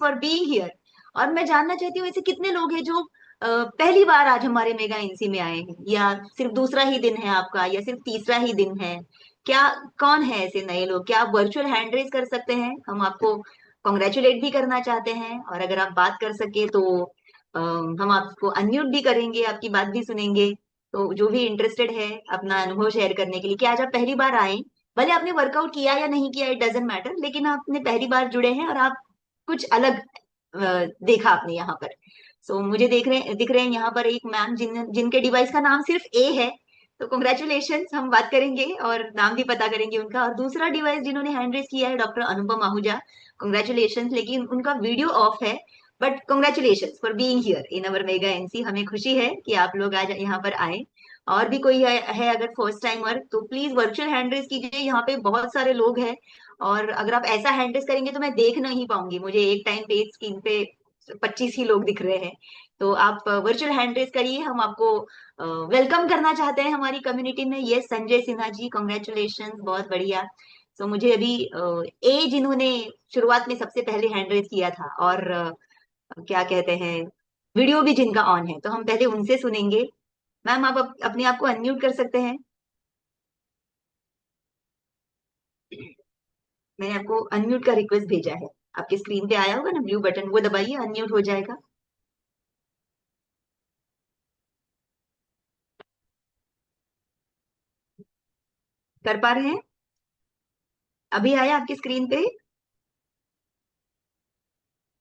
For being here. और मैं जानना चाहती हूँ ऐसे कितने लोग हैं जो पहली बार आज हमारे मेगा एनसी में आए हैं, या सिर्फ दूसरा ही दिन है आपका, या सिर्फ तीसरा ही दिन है। क्या, कौन है ऐसे नए लोग? क्या आप वर्चुअल हैंड रेज कर सकते हैं? हम आपको कॉन्ग्रेचुलेट भी करना चाहते हैं, और अगर आप बात कर सके तो हम आपको अनम्यूट भी करेंगे, आपकी बात भी सुनेंगे। तो जो भी इंटरेस्टेड है अपना अनुभव शेयर करने के लिए, कि आज आप पहली बार आए, भले आपने वर्कआउट किया या नहीं किया, इट डजेंट मैटर, लेकिन आपने पहली बार जुड़े हैं और आप कुछ अलग देखा आपने यहाँ पर। मुझे दिख रहे हैं यहाँ पर एक मैम जिनके डिवाइस का नाम सिर्फ ए है। तो कॉन्ग्रेचुलेशन, हम बात करेंगे और नाम भी पता करेंगे उनका। और दूसरा डिवाइस जिन्होंने हैंड रेस किया है डॉक्टर अनुपम आहूजा, कॉन्ग्रेचुलेशन, लेकिन उनका वीडियो ऑफ है। But congratulation for being here in our mega NC. हमें खुशी है कि आप लोग आज यहाँ पर आए। और भी कोई है अगर फर्स्ट टाइमर, तो प्लीज वर्चुअल हैंड रेस कीजिए, यहाँ पे बहुत सारे लोग हैं। और अगर आप ऐसा हैंड रेस करेंगे तो मैं देख नहीं पाऊंगी, मुझे एक टाइम पे स्क्रीन पे 25 ही लोग दिख रहे हैं। तो आप वर्चुअल हैंड रेस करिए, हम आपको वेलकम करना चाहते हैं हमारी कम्युनिटी में। ये संजय सिन्हा जी, कॉन्ग्रेचुलेशन, बहुत बढ़िया। मुझे अभी ए जिन्होंने शुरुआत में सबसे पहले हैंड रेस किया था, और क्या कहते हैं, वीडियो भी जिनका ऑन है, तो हम पहले उनसे सुनेंगे। मैम आप अपने आप को अनम्यूट कर सकते हैं? मैंने आपको अनम्यूट का रिक्वेस्ट भेजा है, आपके स्क्रीन पे आया होगा ना ब्लू बटन, वो दबाइए, अनम्यूट हो जाएगा। कर पा रहे हैं? अभी आया आपकी स्क्रीन पे?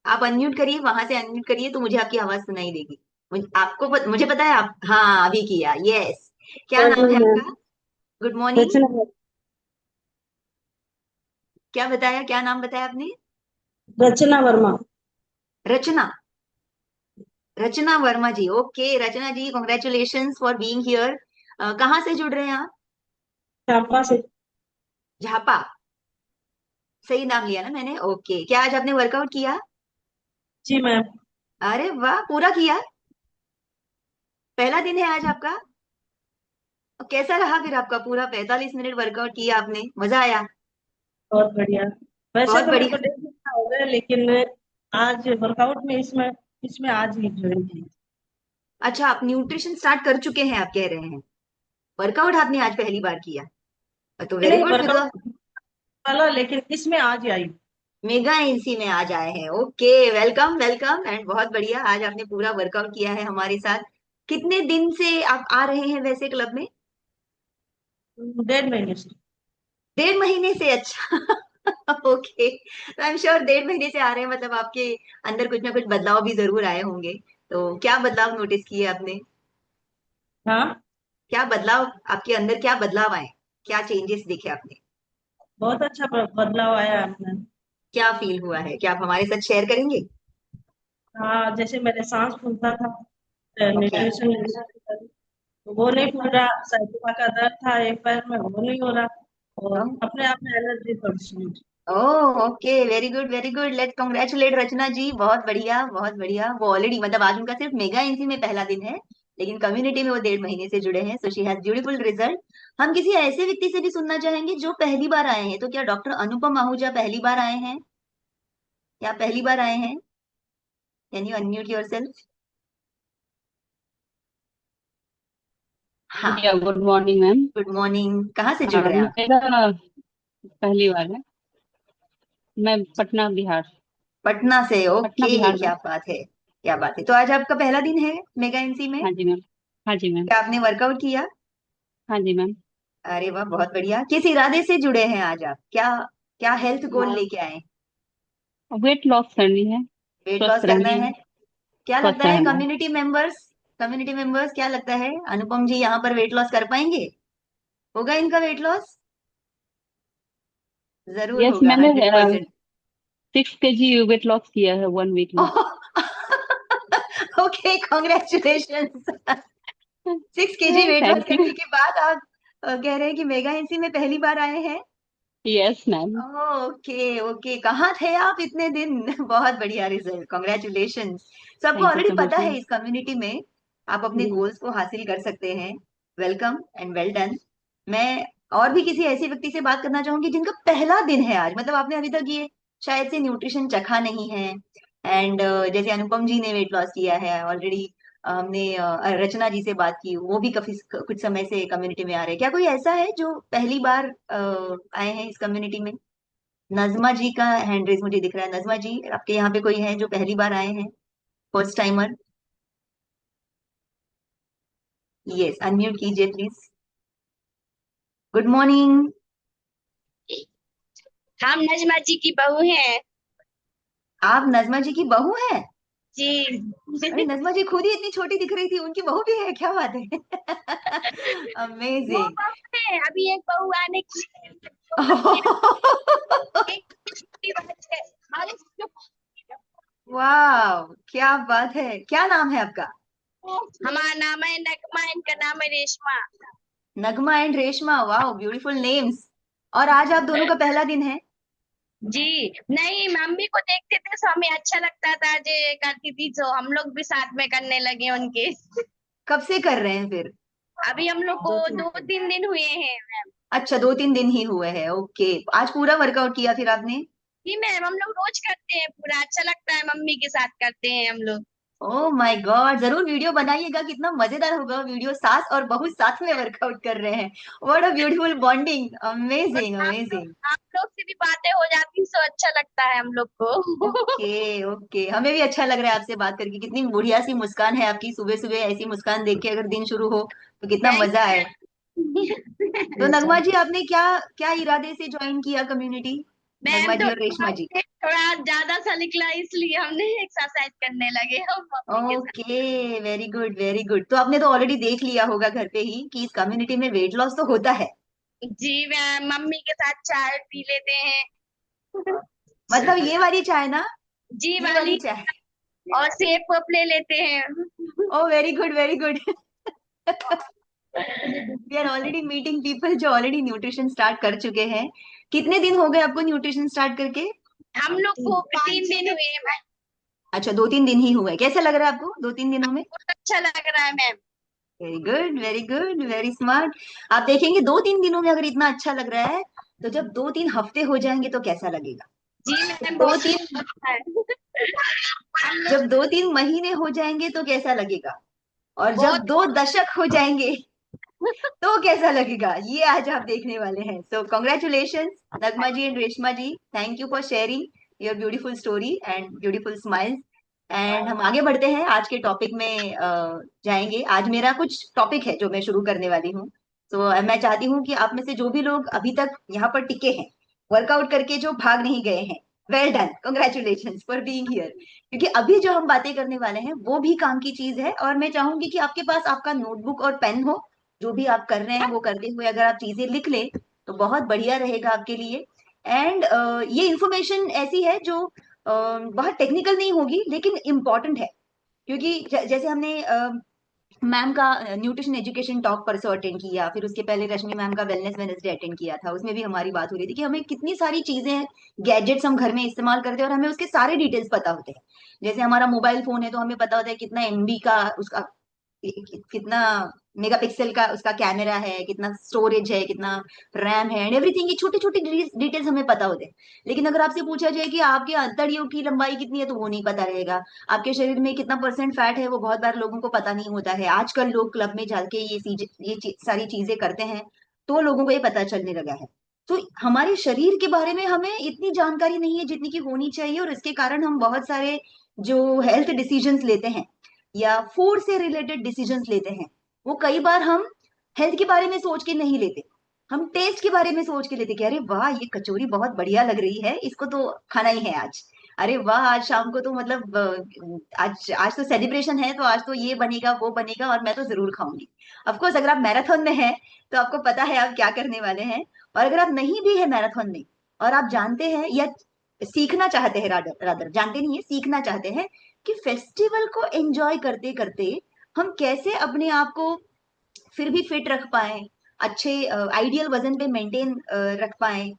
आप अनम्यूट करिए, वहां से अनम्यूट करिए तो मुझे आपकी आवाज सुनाई देगी। मुझे पता है आप, हाँ अभी किया, यस। क्या नाम है रचना आपका? Good morning. रचना क्या बताया, क्या नाम बताया आपने? Rachna Verma. Rachna, Rachna Verma ji, okay Rachna ji, congratulation for being here. कहाँ से जुड़ रहे हैं आप? चांपा से। झापा, सही नाम लिया ना मैंने? ओके, क्या आज आपने वर्कआउट किया? जी मैम। अरे वाह, पूरा किया? पहला दिन है आज आपका? और कैसा रहा फिर आपका पूरा 45 मिनट वर्कआउट किया आपने, मजा आया? बहुत बढ़िया। वैसे बहुत तो मेरे को बढ़िया। डेढ़ महीना हो गया, लेकिन आज वर्कआउट में इसमें इसमें आज ही ज्वाइन की। अच्छा, आप न्यूट्रिशन स्टार्ट कर चुके हैं, आप कह रहे हैं वर्कआउट आपने आज पहली बार किया? तो वेरी नहीं, गुड फिर तो। वर्कआउट वाला, लेकिन इसमें आज ही आई। मेगा एनसी में आज आए हैं, ओके, वेलकम वेलकम, एंड बहुत बढ़िया, आज आपने पूरा वर्कआउट किया है हमारे साथ। कितने दिन से आप आ रहे हैं वैसे क्लब में? डेढ़ महीने से। 1.5 महीने से, अच्छा ओके। आई एम श्योर 1.5 महीने से आ रहे हैं, मतलब आपके अंदर कुछ ना कुछ बदलाव भी जरूर आए होंगे। तो क्या बदलाव नोटिस किए आपने? हाँ, क्या बदलाव, आपके अंदर क्या बदलाव आए, क्या चेंजेस देखे आपने? बहुत अच्छा बदलाव आया आपने। क्या फील हुआ है, क्या आप हमारे साथ शेयर करेंगे? हाँ, जैसे मेरे सांस फूलता था, ओके। न्यूट्रिशन लेना था, तो वो नहीं फूल रहा। साइटिका का दर्द था एक पैर में, वो नहीं हो रहा। और अपने आप में एनर्जी बढ़। Oh okay, very good very good, let's congratulate Rachna ji, बहुत बढ़िया बहुत बढ़िया। वो ऑलरेडी, मतलब आज उनका सिर्फ मेगा एनसी में पहला दिन है, लेकिन कम्युनिटी में वो 1.5 महीने से जुड़े हैं, so she has beautiful result. हम किसी ऐसे व्यक्ति से भी सुनना चाहेंगे जो पहली बार आए हैं, तो क्या डॉक्टर अनुपम आहूजा पहली बार आए हैं, या पहली बार आए हैं? Can you unmute yourself? हाँ। या good morning ma'am. Good morning, कहाँ से जुड़ रहे हैं आप? मेरा पहली बार है। मैं पटना बिहार। पटना से, पटना ओके, बिहार में। क्या बात है, क्या बात है। तो आज आपका पहला दिन है मेगा एनसी में? हाँ जी मैम। हाँ जी मैम। क्या आपने वर्कआउट किया? हाँ जी मैम। अरे वाह, बहुत बढ़िया। किस इरादे से जुड़े हैं आज आप, क्या क्या हेल्थ गोल लेके आए? वेट लॉस करनी है। वेट लॉस स्वस्थ करना रहनी है? है। क्या लगता स्वस्थ है रहना है। कम्युनिटी मेंबर्स क्या लगता है, अनुपम जी यहाँ पर वेट लॉस कर पाएंगे? होगा इनका वेट लॉस? जरूर यस, होगा, मैंने 100%। 6 kg वेट लॉस किया है 1 वीक में। Okay, congratulation. 6 KG weight loss thank you. करने के बाद आप कह रहे हैं कि मेगा एनसी में पहली बार आए हैं? Yes ma'am. ओके ओके, कहाँ थे आप इतने दिन? बहुत बढ़िया रिजल्ट, कॉन्ग्रेचुलेशन। सबको थैंक यू ऑलरेडी सो पता मच है मैम। इस कम्युनिटी में आप अपने जी। गोल्स को हासिल कर सकते हैं। Welcome and well done. मैं और भी किसी ऐसे व्यक्ति से बात करना चाहूंगी जिनका पहला दिन है आज, मतलब आपने अभी तक ये शायद से न्यूट्रिशन चखा नहीं है, एंड जैसे अनुपम जी ने वेट लॉस किया है ऑलरेडी, हमने रचना जी से बात की, वो भी काफी कुछ समय से कम्युनिटी में आ रहे हैं। क्या कोई ऐसा है जो पहली बार आए हैं इस कम्युनिटी में? नजमा जी का हैंड रेज मुझे दिख रहा है। नजमा जी, आपके यहाँ पे कोई है जो पहली बार आए हैं, फर्स्ट टाइमर? यस, अनम्यूट कीजिए प्लीज। Good morning. हम नजमा जी की बहू हैं। आप नजमा जी की बहू हैं? जी। अरे नजमा जी खुद ही इतनी छोटी दिख रही थी, उनकी बहू भी है? क्या बात है! वो अमेजिंग। बहू है, अभी एक बहू आने की एक छोटी बात है। वाह, क्या बात है! क्या नाम है आपका? हमारा नाम है नगमा, इनका नाम है रेशमा। नगमा एंड रेशमा, वाह ब्यूटीफुल नेम्स। और आज आप दोनों का पहला दिन है? जी, नहीं मम्मी को देखते थे तो हमें अच्छा लगता था, जो करती थी तो हम लोग भी साथ में करने लगे उनके। कब से कर रहे हैं फिर? अभी हम लोग को 2-3 दिन हुए हैं मैम। अच्छा, 2-3 दिन ही हुए हैं, ओके। आज पूरा वर्कआउट किया फिर आपने? जी मैम, हम लोग रोज करते हैं पूरा, अच्छा लगता है, मम्मी के साथ करते हैं हम लोग। ओह माय गॉड, जरूर वीडियो बनाइएगा, कितना मजेदार होगा वीडियो, सास और बहू साथ में वर्कआउट कर रहे हैं। व्हाट अ ब्यूटीफुल बॉन्डिंग, और अमेजिंग अमेजिंग। आप लोग से भी बातें हो जाती तो अच्छा लगता है हम लोग को। ओके ओके, हमें भी अच्छा लग रहा है आपसे बात करके। कितनी बढ़िया सी मुस्कान है आपकी, सुबह सुबह ऐसी मुस्कान देख के अगर दिन शुरू हो तो कितना थैंक मजा आए। तो यू। नगमा जी, आपने क्या क्या इरादे से ज्वाइन किया कम्युनिटी? मैम नगमा तो जी और रेशमा जी। थोड़ा ज्यादा सा निकला इसलिए हमने एक्सरसाइज करने लगे हम मम्मी के साथ। Okay, very good very good. तो आपने तो ऑलरेडी देख लिया होगा घर पे ही कि इस कम्युनिटी में वेट लॉस तो होता है। जी मैम, मम्मी के साथ चाय पी लेते हैं। मतलब ये वाली चाय ना? जी ये वाली वाली। चाय। और सेब कप ले लेते हैं। Oh very good very good. We are already meeting people जो ऑलरेडी न्यूट्रिशन स्टार्ट कर चुके हैं। कितने दिन हो गए आपको न्यूट्रिशन स्टार्ट करके? हम लोग को 3 दिन हुए हैं मैम। अच्छा, 2-3 दिन ही हुए। कैसा लग रहा है आपको 2-3 दिनों में? बहुत अच्छा लग रहा है ma'am. Very good very good, very smart. आप देखेंगे 2-3 दिनों में अगर इतना अच्छा लग रहा है, तो जब 2-3 हफ्ते हो जाएंगे तो कैसा लगेगा? जी मैम, दो बहुत तीन अच्छा है। हम लोग जब 2-3 महीने हो जाएंगे तो कैसा लगेगा? और जब बहुत 2 दशक हो जाएंगे तो कैसा लगेगा, ये आज आप देखने वाले हैं। So congratulation Nagma ji and Reshma ji, thank you for sharing your beautiful story and beautiful smiles. And हम आगे बढ़ते हैं, आज के टॉपिक में जाएंगे। आज मेरा कुछ टॉपिक है जो मैं शुरू करने वाली हूँ। तो मैं चाहती हूँ कि आप में से जो भी लोग अभी तक यहाँ पर टिके हैं, वर्कआउट करके जो भाग नहीं गए हैं, well done, congratulation for being here. क्योंकि अभी जो हम बातें करने वाले हैं वो भी काम की चीज है, और मैं चाहूंगी कि आपके पास आपका नोटबुक और पेन हो। जो भी आप कर रहे हैं वो करते हुए अगर आप चीजें लिख लें तो बहुत बढ़िया रहेगा आपके लिए। एंड ये इंफॉर्मेशन ऐसी है जो बहुत टेक्निकल नहीं होगी लेकिन इम्पोर्टेंट है। क्योंकि जैसे हमने मैम का न्यूट्रिशन एजुकेशन टॉक परसों अटेंड किया, फिर उसके पहले रश्मि मैम का वेलनेस वेडनेसडे अटेंड किया था, उसमें भी हमारी बात हो रही थी कि हमें कितनी सारी चीजें, गैजेट्स हम घर में इस्तेमाल करते हैं और हमें उसके सारे डिटेल्स पता होते हैं। जैसे हमारा मोबाइल फोन है तो हमें पता होता है कितना एमबी का उसका, कितना मेगापिक्सल का उसका कैमरा है, कितना स्टोरेज है, कितना रैम है, एंड एवरीथिंग। ये छोटी छोटी डिटेल्स हमें पता होते हैं। लेकिन अगर आपसे पूछा जाए कि आपके अंतड़ियों की लंबाई कितनी है तो वो नहीं पता रहेगा। आपके शरीर में कितना परसेंट फैट है वो बहुत बार लोगों को पता नहीं होता है। आजकल लोग क्लब में जाके सारी चीजें करते हैं तो लोगों को ये पता चलने लगा है। तो हमारे शरीर के बारे में हमें इतनी जानकारी नहीं है जितनी की होनी चाहिए, और इसके कारण हम बहुत सारे जो हेल्थ डिसीजंस लेते हैं या फूड से रिलेटेड डिसीजंस लेते हैं, वो कई बार हम हेल्थ के बारे में सोच के नहीं लेते, हम टेस्ट के बारे में सोच के लेते कि अरे वाह ये कचौरी बहुत बढ़िया लग रही है, इसको तो खाना ही है आज। अरे वाह, आज शाम को तो मतलब आज आज तो सेलिब्रेशन है तो आज तो ये बनेगा वो बनेगा और मैं तो जरूर खाऊंगी। ऑफ कोर्स अगर आप मैराथन में हैं तो आपको पता है आप क्या करने वाले हैं। और अगर आप नहीं भी है मैराथन में और आप जानते हैं या सीखना चाहते हैं, रादर रादर जानते नहीं है, सीखना चाहते हैं कि फेस्टिवल को एंजॉय करते करते हम कैसे अपने आप को फिर भी फिट रख पाए, अच्छे आइडियल वजन पे मेंटेन रख पाए,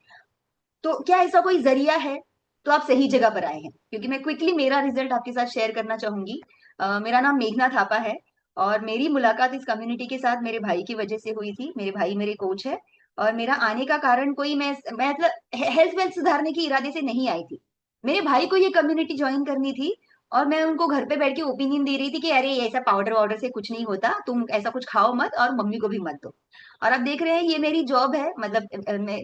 तो क्या ऐसा कोई जरिया है? तो आप सही जगह पर आए हैं, क्योंकि मैं क्विकली मेरा रिजल्ट आपके साथ शेयर करना चाहूंगी। मेरा नाम मेघना थापा है और मेरी मुलाकात इस कम्युनिटी के साथ मेरे भाई की वजह से हुई थी। मेरे भाई मेरे कोच है, और मेरा आने का कारण कोई मैं मतलब हेल्थ वेल्थ सुधारने के इरादे से नहीं आई थी। मेरे भाई को ये कम्युनिटी ज्वाइन करनी थी, और मैं उनको घर पे बैठ के ओपिनियन दे रही थी कि अरे ऐसा पाउडर वाउडर से कुछ नहीं होता, तुम ऐसा कुछ खाओ मत और मम्मी को भी मत दो। और आप देख रहे हैं ये मेरी जॉब है, मतलब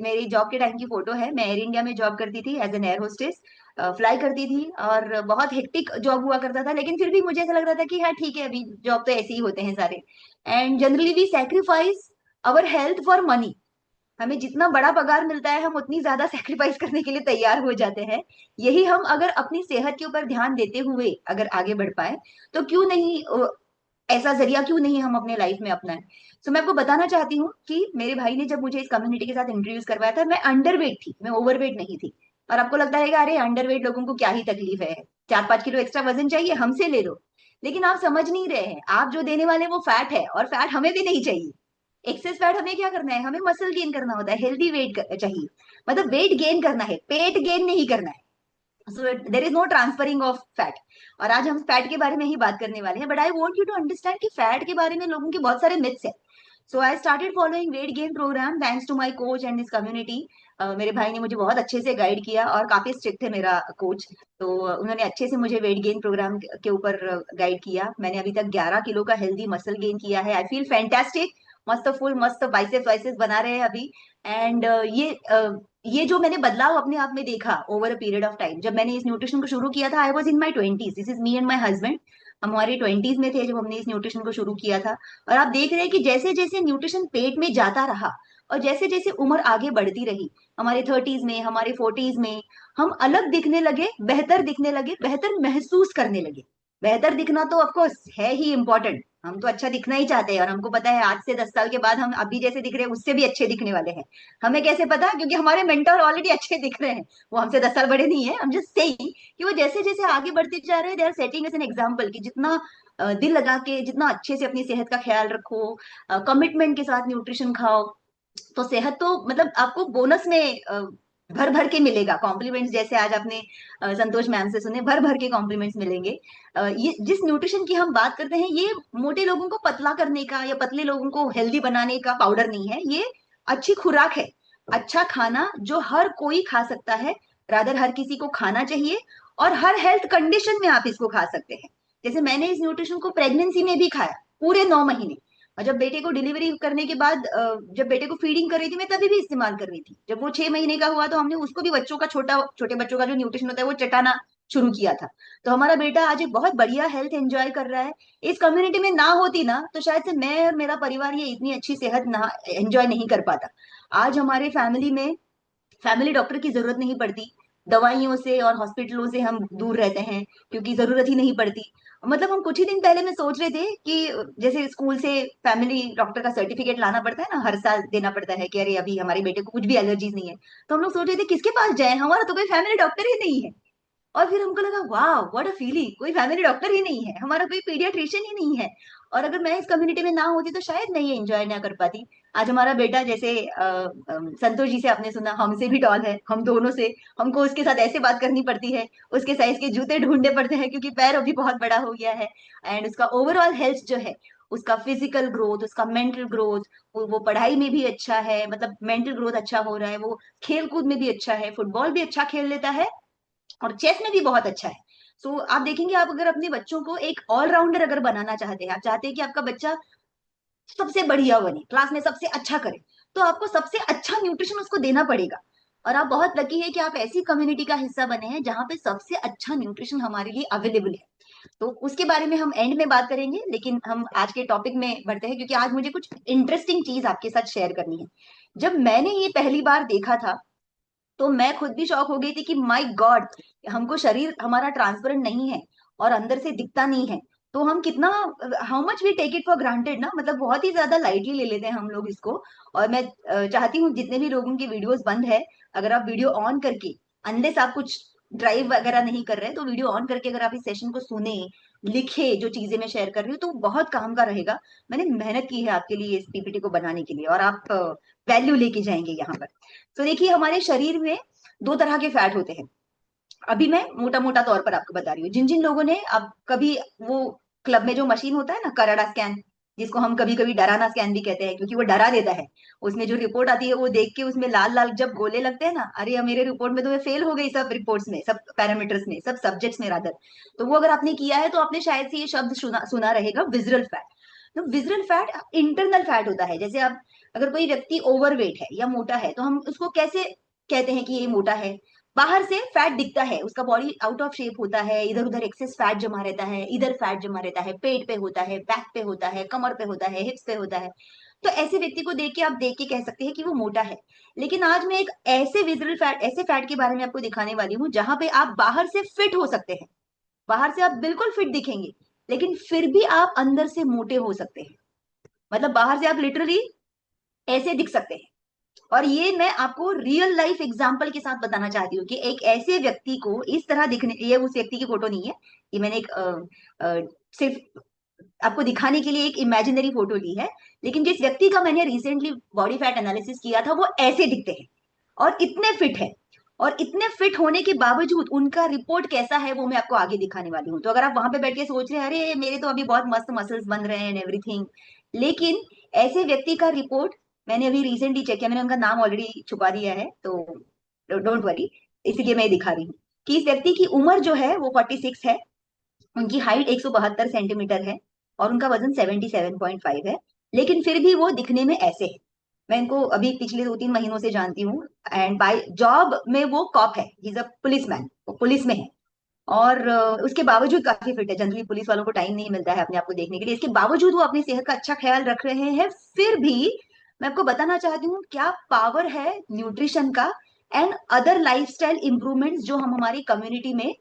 मेरी जॉब के टाइम की फोटो है। मैं एयर इंडिया में जॉब करती थी as an air hostess, fly करती थी, और बहुत हेक्टिक जॉब हुआ करता था, लेकिन फिर भी मुझे ऐसा लग रहा था कि हाँ ठीक है, अभी जॉब तो ऐसे ही होते हैं सारे। And generally we sacrifice our health for money. हमें जितना बड़ा पगार मिलता है हम उतनी ज्यादा सेक्रीफाइस करने के लिए तैयार हो जाते हैं। यही हम अगर अपनी सेहत के ऊपर ध्यान देते हुए अगर आगे बढ़ पाए, तो क्यों नहीं, ऐसा जरिया क्यों नहीं हम अपने लाइफ में अपनाएं। सो मैं आपको बताना चाहती हूँ कि मेरे भाई ने जब मुझे इस कम्युनिटी के साथ इंट्रोड्यूस करवाया था, मैं अंडरवेट थी, मैं ओवरवेट नहीं थी। और आपको लगता है कि अरे अंडरवेट लोगों को क्या ही तकलीफ है, 4-5 किलो एक्स्ट्रा वजन चाहिए हमसे ले लो। लेकिन आप समझ नहीं रहे हैं, आप जो देने वाले वो फैट है, और फैट हमें भी नहीं चाहिए। एक्सेस फैट हमें क्या करना है, हमें मसल गेन करना होता है, हेल्दी वेट चाहिए। मतलब वेट गेन करना है, पेट गेन नहीं करना है। So there is no transferring of fat. और आज हम फैट के बारे में ही बात करने वाले हैं, but I want you to understand कि फैट के बारे में लोगों के बहुत सारे मिथ्स है। So I started following weight gain program thanks to my coach and this community. मेरे भाई ने मुझे बहुत अच्छे से गाइड किया, और काफी स्ट्रिक्ट थे मेरा कोच। तो उन्होंने अच्छे से मुझे वेट गेन प्रोग्राम के ऊपर गाइड किया। मैंने अभी तक 11 किलो का हेल्दी मसल गेन किया है। आई फील फैंटास्टिक, मस्त फुल मस्त बाइसेप्स वाइसेप्स बना रहे हैं अभी। एंड ये जो मैंने बदलाव अपने आप में देखा over a period of time, जब मैंने इस न्यूट्रिशन को शुरू किया था, I was in my twenties, this is me and my husband. हम हमारे ट्वेंटीज में थे जब हमने इस न्यूट्रिशन को शुरू किया था। और आप देख रहे हैं कि जैसे जैसे न्यूट्रिशन पेट में जाता रहा, और जैसे जैसे उम्र आगे बढ़ती रही, हमारे 30s में, हमारे 40s में, हम अलग दिखने लगे, बेहतर दिखने लगे, बेहतर महसूस करने लगे। बेहतर दिखना तो ऑफकोर्स है ही इम्पोर्टेंट, हम तो अच्छा दिखना ही चाहते हैं, और हमको पता है आज से 10 साल के बाद हम अभी जैसे दिख रहे हैं उससे भी अच्छे दिखने वाले हैं। हमें कैसे पता, क्योंकि हमारे मेंटर ऑलरेडी अच्छे दिख रहे हैं। वो हमसे 10 साल बड़े नहीं है, हम जस्ट सेइंग कि वो जैसे जैसे आगे बढ़ते जा रहे हैं, they are setting as an example कि जितना दिल लगा के, जितना अच्छे से अपनी सेहत का ख्याल रखो, कमिटमेंट के साथ न्यूट्रिशन खाओ, तो सेहत तो मतलब आपको बोनस में भर भर के मिलेगा। कॉम्प्लीमेंट्स जैसे आज आपने संतोष मैम से सुने, भर भर के कॉम्प्लीमेंट्स मिलेंगे। ये जिस न्यूट्रिशन की हम बात करते हैं, ये मोटे लोगों को पतला करने का या पतले लोगों को हेल्दी बनाने का पाउडर नहीं है, ये अच्छी खुराक है। अच्छा खाना जो हर कोई खा सकता है, रादर हर किसी को खाना चाहिए, और हर हेल्थ कंडीशन में आप इसको खा सकते हैं। जैसे मैंने इस न्यूट्रिशन को प्रेगनेंसी में भी खाया, पूरे 9 महीने। और जब बेटे को डिलीवरी करने के बाद, जब बेटे को फीडिंग कर रही थी मैं, तभी भी इस्तेमाल कर रही थी। जब वो 6 महीने का हुआ तो हमने उसको भी बच्चों का, छोटे बच्चों का जो न्यूट्रिशन होता है वो चटाना शुरू किया था। तो हमारा बेटा आज एक बहुत बढ़िया हेल्थ एंजॉय कर रहा है। इस कम्युनिटी में ना होती ना, तो शायद से मैं और मेरा परिवार ये इतनी अच्छी सेहत ना एंजॉय नहीं कर पाता। आज हमारे फैमिली में फैमिली डॉक्टर की जरूरत नहीं पड़ती, दवाइयों से और हॉस्पिटलों से हम दूर रहते हैं, क्योंकि जरूरत ही नहीं पड़ती। मतलब हम कुछ ही दिन पहले में सोच रहे थे कि जैसे स्कूल से फैमिली डॉक्टर का सर्टिफिकेट लाना पड़ता है ना, हर साल देना पड़ता है कि अरे अभी हमारे बेटे को कुछ भी एलर्जीज नहीं है। तो हम लोग सोच रहे थे किसके पास जाए, हमारा तो कोई फैमिली डॉक्टर ही नहीं है। और फिर हमको लगा वाह व्हाट अ फीलिंग, कोई फैमिली डॉक्टर ही नहीं है, हमारा कोई पीडियाट्रिशियन ही नहीं है। और अगर मैं इस कम्युनिटी में ना होती तो शायद मैं ये एंजॉय ना कर पाती। आज हमारा बेटा जैसे संतोष जी से आपने सुना, हमसे भी टॉल है, हम दोनों से, हमको उसके साथ ऐसे बात करनी पड़ती है, उसके साइज के जूते ढूंढने पड़ते हैं, क्योंकि पैर अभी बहुत बड़ा हो गया है। एंड उसका ओवरऑल हेल्थ जो है, उसका फिजिकल ग्रोथ, उसका मेंटल ग्रोथ, वो पढ़ाई में भी अच्छा है, मतलब मेंटल ग्रोथ अच्छा हो रहा है, वो खेल कूद में भी अच्छा है, फुटबॉल भी अच्छा खेल लेता है, और चेस में भी बहुत अच्छा है। सो आप देखेंगे, आप अगर अपने बच्चों को एक ऑलराउंडर अगर बनाना चाहते हैं, आप चाहते हैं कि आपका बच्चा सबसे बढ़िया बने, क्लास में सबसे अच्छा करे, तो आपको सबसे अच्छा न्यूट्रिशन उसको देना पड़ेगा। और आप बहुत लकी है कि आप ऐसी कम्युनिटी का हिस्सा बने हैं जहाँ पे सबसे अच्छा न्यूट्रिशन हमारे लिए अवेलेबल है। तो उसके बारे में हम एंड में बात करेंगे, लेकिन हम आज के टॉपिक में बढ़ते हैं, क्योंकि आज मुझे कुछ इंटरेस्टिंग चीज आपके साथ शेयर करनी है। जब मैंने ये पहली बार देखा था, तो मैं खुद भी शॉक हो गई थी कि माय गॉड, हमको शरीर हमारा ट्रांसपेरेंट नहीं है और अंदर से दिखता नहीं है। तो हम कितना, how much we take it for granted ना, मतलब बहुत ही ज्यादा लाइटली ले लेते हैं हम लोग इसको। और मैं चाहती हूँ जितने भी लोगों की वीडियोस बंद है, अगर आप वीडियो ऑन करके, अनलेस आप कुछ ड्राइव वगैरह नहीं कर रहे, तो वीडियो ऑन करके अगर आप इस सेशन को सुने, लिखे जो चीजें मैं शेयर कर रही हूँ, तो बहुत काम का रहेगा। मैंने मेहनत की है आपके लिए इस पीपीटी को बनाने के लिए, और आप वैल्यू लेके जाएंगे यहाँ पर। तो देखिए, हमारे शरीर में 2 तरह के फैट होते हैं। अभी मैं मोटा मोटा तौर पर आपको बता रही हूँ, जिन जिन लोगों ने अब कभी वो क्लब में जो मशीन होता है ना, कराडा स्कैन, जिसको हम कभी कभी डराना स्कैन भी कहते हैं, क्योंकि वो डरा देता है। उसमें जो रिपोर्ट आती है वो देख के उसमें लाल लाल जब गोले लगते हैं ना, अरे यार मेरे रिपोर्ट में तो मैं फेल हो गई सब रिपोर्ट्स में, सब पैरामीटर्स में, सब सब्जेक्ट्स में रादर। तो वो अगर आपने किया है तो आपने शायद से ये शब्द सुना सुना रहेगा, विजरल फैट। तो विजरल फैट इंटरनल फैट होता है। जैसे आप, अगर कोई व्यक्ति ओवरवेट है या मोटा है तो हम उसको कैसे कहते हैं कि ये मोटा है? बाहर से फैट दिखता है, उसका बॉडी आउट ऑफ शेप होता है, इधर उधर एक्सेस फैट जमा रहता है, इधर फैट जमा रहता है, पेट पे होता है, बैक पे होता है, कमर पे होता है, हिप्स पे होता है। तो ऐसे व्यक्ति को देख के आप देख के कह सकते हैं कि वो मोटा है। लेकिन आज मैं एक ऐसे विजुअल फैट, ऐसे फैट के बारे में आपको दिखाने वाली हूँ जहां पे आप बाहर से फिट हो सकते हैं, बाहर से आप बिल्कुल फिट दिखेंगे, लेकिन फिर भी आप अंदर से मोटे हो सकते हैं। मतलब बाहर से आप लिटरली ऐसे दिख सकते हैं। और ये मैं आपको रियल लाइफ एग्जांपल के साथ बताना चाहती हूँ कि एक ऐसे व्यक्ति को इस तरह दिखने, ये उस व्यक्ति की फोटो नहीं है, ये मैंने एक सिर्फ आपको दिखाने के लिए एक इमेजिनरी फोटो ली है। लेकिन जिस व्यक्ति का मैंने रिसेंटली बॉडी फैट एनालिसिस किया था वो ऐसे दिखते हैं और इतने फिट है। और इतने फिट होने के बावजूद उनका रिपोर्ट कैसा है वो मैं आपको आगे दिखाने वाली हूँ। तो अगर आप वहां पे बैठ के सोच रहे हैं अरे मेरे तो अभी बहुत मस्त मसल्स बन रहे हैं एंड एवरीथिंग, लेकिन ऐसे व्यक्ति का रिपोर्ट मैंने अभी रिसेंटली चेक किया, मैंने उनका नाम ऑलरेडी छुपा दिया है तो डोंट वरी, इसीलिए मैं दिखा रही हूँ कि इस व्यक्ति की उम्र जो है वो 46 है, उनकी हाइट 172 सेंटीमीटर है और उनका वजन 77.5 है। लेकिन फिर भी वो दिखने में ऐसे है। मैं इनको अभी पिछले 2-3 महीनों से जानती हूँ एंड बाय जॉब में वो कॉप है, he is a police man, वो पुलिस में है। और उसके बावजूद काफी फिट है। जनरली पुलिस वालों को टाइम नहीं मिलता है अपने आप को देखने के लिए, इसके बावजूद वो अपनी सेहत का अच्छा ख्याल रख रहे हैं। फिर भी मैं आपको बताना चाहती हूँ क्या पावर है न्यूट्रिशन का एंड अदर लाइफस्टाइल इंप्रूवमेंट्स जो हम हमारी कम्युनिटी में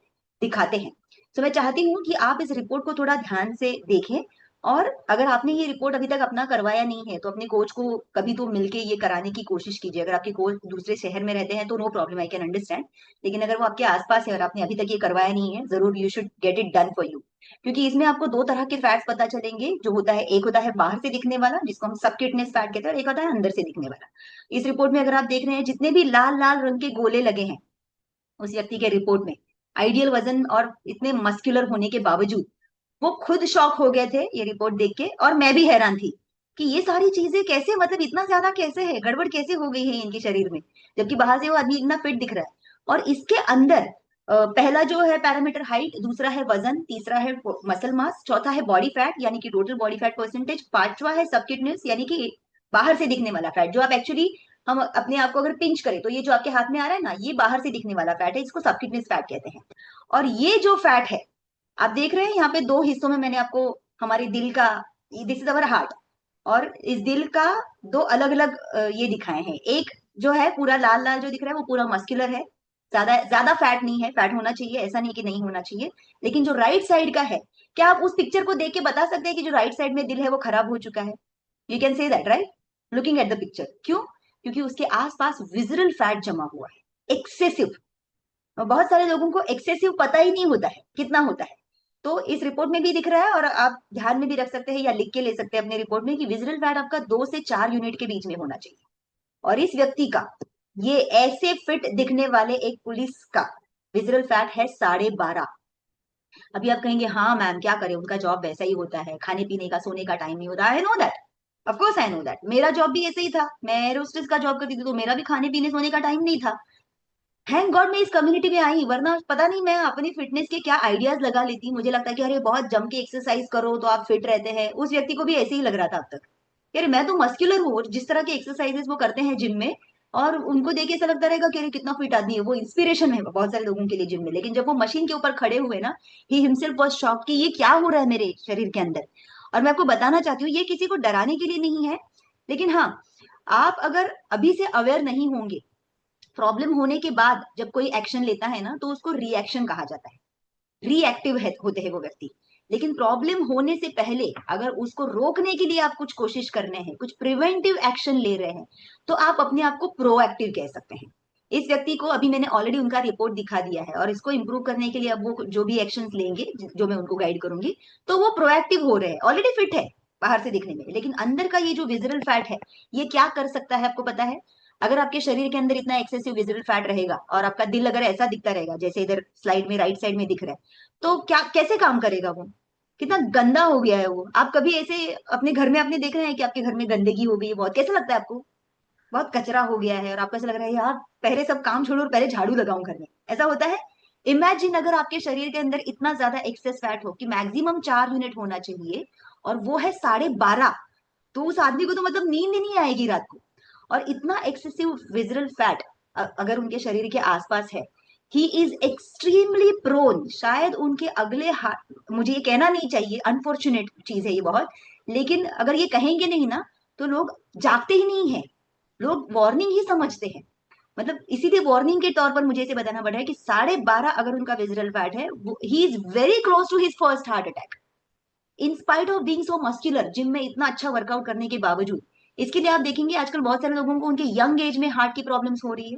दिखाते हैं। तो मैं चाहती हूँ कि आप इस रिपोर्ट को थोड़ा ध्यान से देखें। और अगर आपने ये रिपोर्ट अभी तक अपना करवाया नहीं है तो अपने कोच को कभी तो मिलके ये कराने की कोशिश कीजिए। अगर आपके कोच दूसरे शहर में रहते हैं तो no problem, I can understand. लेकिन अगर वो आपके आसपास है और आपने अभी तक ये करवाया नहीं है, जरूर you should get it done for you. क्योंकि इसमें आपको दो तरह के फैट्स पता चलेंगे जो होता है, एक होता है बाहर से दिखने वाला जिसको हम सबक्यूटेनियस फैट कहते हैं, और एक होता है अंदर से दिखने वाला। इस रिपोर्ट में अगर आप देख रहे हैं जितने भी लाल लाल रंग के गोले लगे हैं उस व्यक्ति के रिपोर्ट में, आइडियल वजन और इतने मस्कुलर होने के बावजूद वो खुद शॉक हो गए थे ये रिपोर्ट देख के, और मैं भी हैरान थी कि ये सारी चीजें कैसे, मतलब इतना ज्यादा कैसे है, गड़बड़ कैसे हो गई है इनके शरीर में, जबकि बाहर से वो आदमी इतना फिट दिख रहा है। और इसके अंदर पहला जो है पैरामीटर हाइट, दूसरा है वजन, तीसरा है मसल मास, चौथा है बॉडी फैट यानी कि टोटल बॉडी फैट परसेंटेज, पांचवा है सबक्यूटेनियस यानी कि बाहर से दिखने वाला फैट, जो आप एक्चुअली, हम अपने आप को अगर पिंच करें तो ये जो आपके हाथ में आ रहा है ना, ये बाहर से दिखने वाला फैट है, इसको सबक्यूटेनियस फैट कहते हैं। और ये जो फैट है आप देख रहे हैं यहाँ पे दो हिस्सों में मैंने आपको हमारे दिल का, दिस इज अवर हार्ट, और इस दिल का दो अलग अलग ये दिखाए हैं। एक जो है पूरा लाल लाल जो दिख रहा है वो पूरा मस्कुलर है, ज्यादा ज्यादा फैट नहीं है, फैट होना चाहिए ऐसा नहीं कि नहीं होना चाहिए। लेकिन जो राइट साइड का है, क्या आप उस पिक्चर को देख के बता सकते हैं कि जो राइट साइड में दिल है वो खराब हो चुका है? You can say that right, looking at the picture. क्यों? क्योंकि उसके आसपास विजरल फैट जमा हुआ है, एक्सेसिव। बहुत सारे लोगों को एक्सेसिव पता ही नहीं होता है कितना होता है। तो इस रिपोर्ट में भी दिख रहा है, और आप ध्यान में भी रख सकते हैं या लिख के ले सकते हैं अपने रिपोर्ट में कि विजुअल फैट आपका 2 से 4 यूनिट के बीच में होना चाहिए। और इस व्यक्ति का, ये ऐसे फिट दिखने वाले एक पुलिस का विजुअल फैट है 12.5। अभी आप कहेंगे हाँ मैम क्या करें, उनका जॉब वैसा ही होता है, खाने पीने का सोने का टाइम नहीं होता। I know that, of course I know that, मेरा जॉब भी ऐसे ही था, मैं एरोस्टेस का जॉब करती थी तो मेरा भी खाने पीने सोने का टाइम नहीं था। थैंक गॉड मैं इस कम्युनिटी में आई, वरना पता नहीं मैं अपनी फिटनेस के क्या आइडियाज लगा लेती। मुझे लगता है कि अरे बहुत जम के एक्सरसाइज करो तो आप फिट रहते हैं। उस व्यक्ति को भी ऐसे ही लग रहा था अब तक, यार मैं तो मस्कुलर हूँ, और जिस तरह के एक्सरसाइजेस वो करते हैं जिम में, और उनको देख के ऐसा लगता रहेगा कि अरे कितना फिट आदमी है, वो इंस्पिरेशन है बहुत सारे लोगों के लिए जिम में। लेकिन जब वो मशीन के ऊपर खड़े हुए ना, ही हिमसेल्फ वाज शॉक कि ये क्या हो रहा है मेरे शरीर के अंदर। और मैं आपको बताना चाहती हूँ ये किसी को डराने के लिए नहीं है, लेकिन हाँ, आप अगर अभी से अवेयर नहीं होंगे, प्रॉब्लम होने के बाद जब कोई एक्शन लेता है ना तो उसको रिएक्शन कहा जाता है, रिएक्टिव है होते हैं वो व्यक्ति। लेकिन प्रॉब्लम होने से पहले अगर उसको रोकने के लिए आप कुछ कोशिश कर रहे हैं, कुछ प्रिवेंटिव एक्शन ले रहे हैं, तो आप अपने आप को प्रोएक्टिव कह सकते हैं। इस व्यक्ति को अभी मैंने ऑलरेडी उनका रिपोर्ट दिखा दिया है, और इसको इंप्रूव करने के लिए अब वो जो भी एक्शंस लेंगे, जो मैं उनको गाइड करूंगी, तो वो प्रोएक्टिव हो रहे हैं, ऑलरेडी फिट है बाहर से दिखने में। लेकिन अंदर का ये जो विजरल फैट है, ये क्या कर सकता है आपको पता है? अगर आपके शरीर के अंदर इतना एक्सेसिव विजरल फैट रहेगा और आपका दिल अगर ऐसा दिखता रहेगा जैसे इधर स्लाइड में राइट साइड में दिख रहा है, तो क्या कैसे काम करेगा वो? कितना गंदा हो गया है वो। आप कभी ऐसे अपने घर में आपने देख रहे हैं कि आपके घर में गंदगी हो गई है बहुत? कैसा लगता है आपको? बहुत कचरा हो गया है और आपको ऐसा लग रहा है यार पहले सब काम छोड़ो और पहले झाड़ू लगाऊं घर में, ऐसा होता है? इमेजिन अगर आपके शरीर के अंदर इतना ज्यादा एक्सेस फैट हो कि मैक्सिमम 4 यूनिट होना चाहिए और वो है 12.5, तो उस आदमी को तो मतलब नींद ही नहीं आएगी रात को। और इतना एक्सेसिव विजरल फैट अगर उनके शरीर के आसपास है, ही इज एक्सट्रीमली प्रोन, शायद उनके अगले हाथ, मुझे ये कहना नहीं चाहिए, अनफॉर्चुनेट चीज है ये बहुत, लेकिन अगर ये कहेंगे नहीं ना तो लोग जागते ही नहीं है, लोग वार्निंग ही समझते हैं। मतलब इसीलिए वार्निंग के तौर पर मुझे इसे बताना पड़ा है कि 12.5 अगर उनका विजरल फैट है, he is very close to his first heart attack, in spite of being so muscular, gym में इतना अच्छा वर्कआउट करने के बावजूद। इसके लिए आप देखेंगे आजकल बहुत सारे लोगों को उनके यंग एज में हार्ट की प्रॉब्लम्स हो रही है।